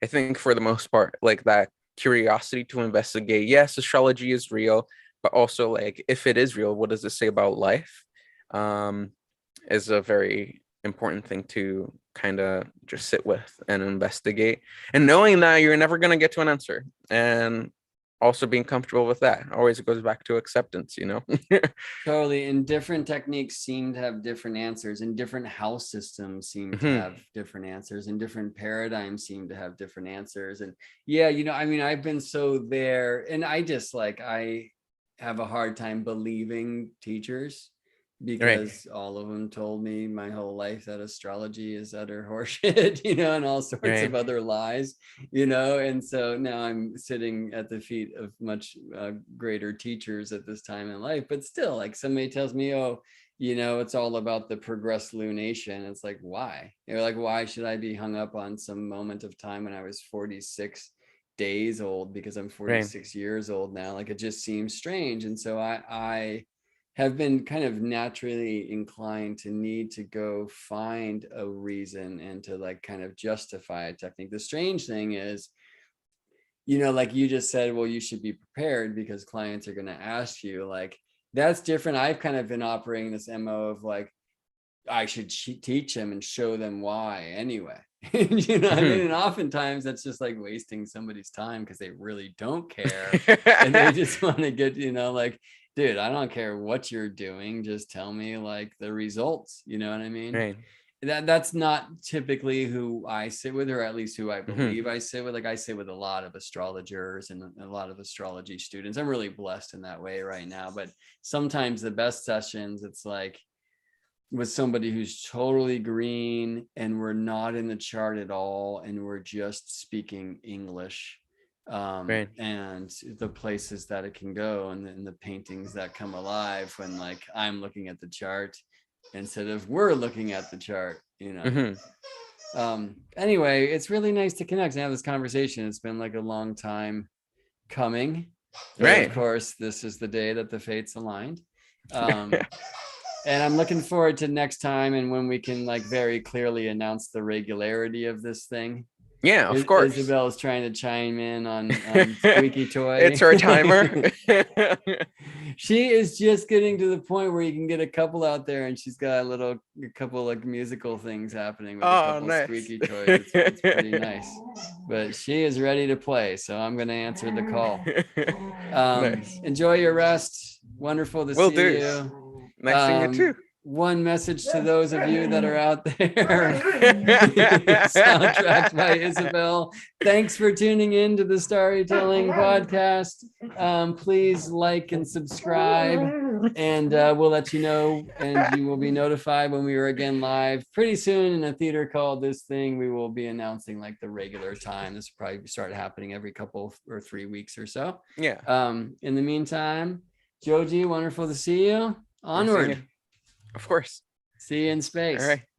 I think for the most part, like that curiosity to investigate, yes, astrology is real, but also like if it is real, what does it say about life? Um, is a very important thing to kind of just sit with and investigate and knowing that you're never going to get to an answer and also being comfortable with that always goes back to acceptance, you know. Totally. And different techniques seem to have different answers, and different house systems seem to Hmm. have different answers, and different paradigms seem to have different answers. And yeah, I mean, I've been so there, and I have a hard time believing teachers, Right. because all of them told me my whole life that astrology is utter horseshit, and all sorts Right. of other lies, and so now I'm sitting at the feet of much greater teachers at this time in life. But still, like, somebody tells me, oh, it's all about the progressed lunation. It's like, why? Like, why should I be hung up on some moment of time when I was 46 days old because I'm 46 years old now. Like it just seems strange. And so I have been kind of naturally inclined to need to go find a reason and to like kind of justify a technique. The strange thing is, you know, like you just said, well, you should be prepared because clients are going to ask you. Like that's different. I've kind of been operating this MO of like, I should teach them and show them why anyway. You know what I mean? And oftentimes that's just like wasting somebody's time because they really don't care. And they just want to get, you know, like, dude, I don't care what you're doing. Just tell me like the results. You know what I mean? Right. That's not typically who I sit with, or at least who I believe I sit with. Like I sit with a lot of astrologers and a lot of astrology students. I'm really blessed in that way right now. But sometimes the best sessions, it's like with somebody who's totally green and we're not in the chart at all and we're just speaking English, and the places that it can go and the paintings that come alive when like I'm looking at the chart instead of we're looking at the chart, you know. Anyway, it's really nice to connect and have this conversation. It's been like a long time coming, but of course this is the day that the fates aligned. And I'm looking forward to next time and when we can like very clearly announce the regularity of this thing. Yeah, of course. Isabel is trying to chime in on Squeaky Toy. It's her timer. She is just getting to the point where you can get a couple out there, and she's got a couple like musical things happening with a couple nice. Squeaky toys. It's pretty nice. But she is ready to play, so I'm going to answer the call. Nice. Enjoy your rest. Wonderful to see you. Nice seeing you too. One message to those of you that are out there. Soundtracked by Isabel. Thanks for tuning in to the StarryTelling podcast. Please like and subscribe, and we'll let you know, and you will be notified when we are again live pretty soon in a theater called This Thing. We will be announcing like the regular time. This will probably start happening every couple or 3 weeks or so. Yeah. In the meantime, Jogee, wonderful to see you. Onward. Of course. See you in space. All right.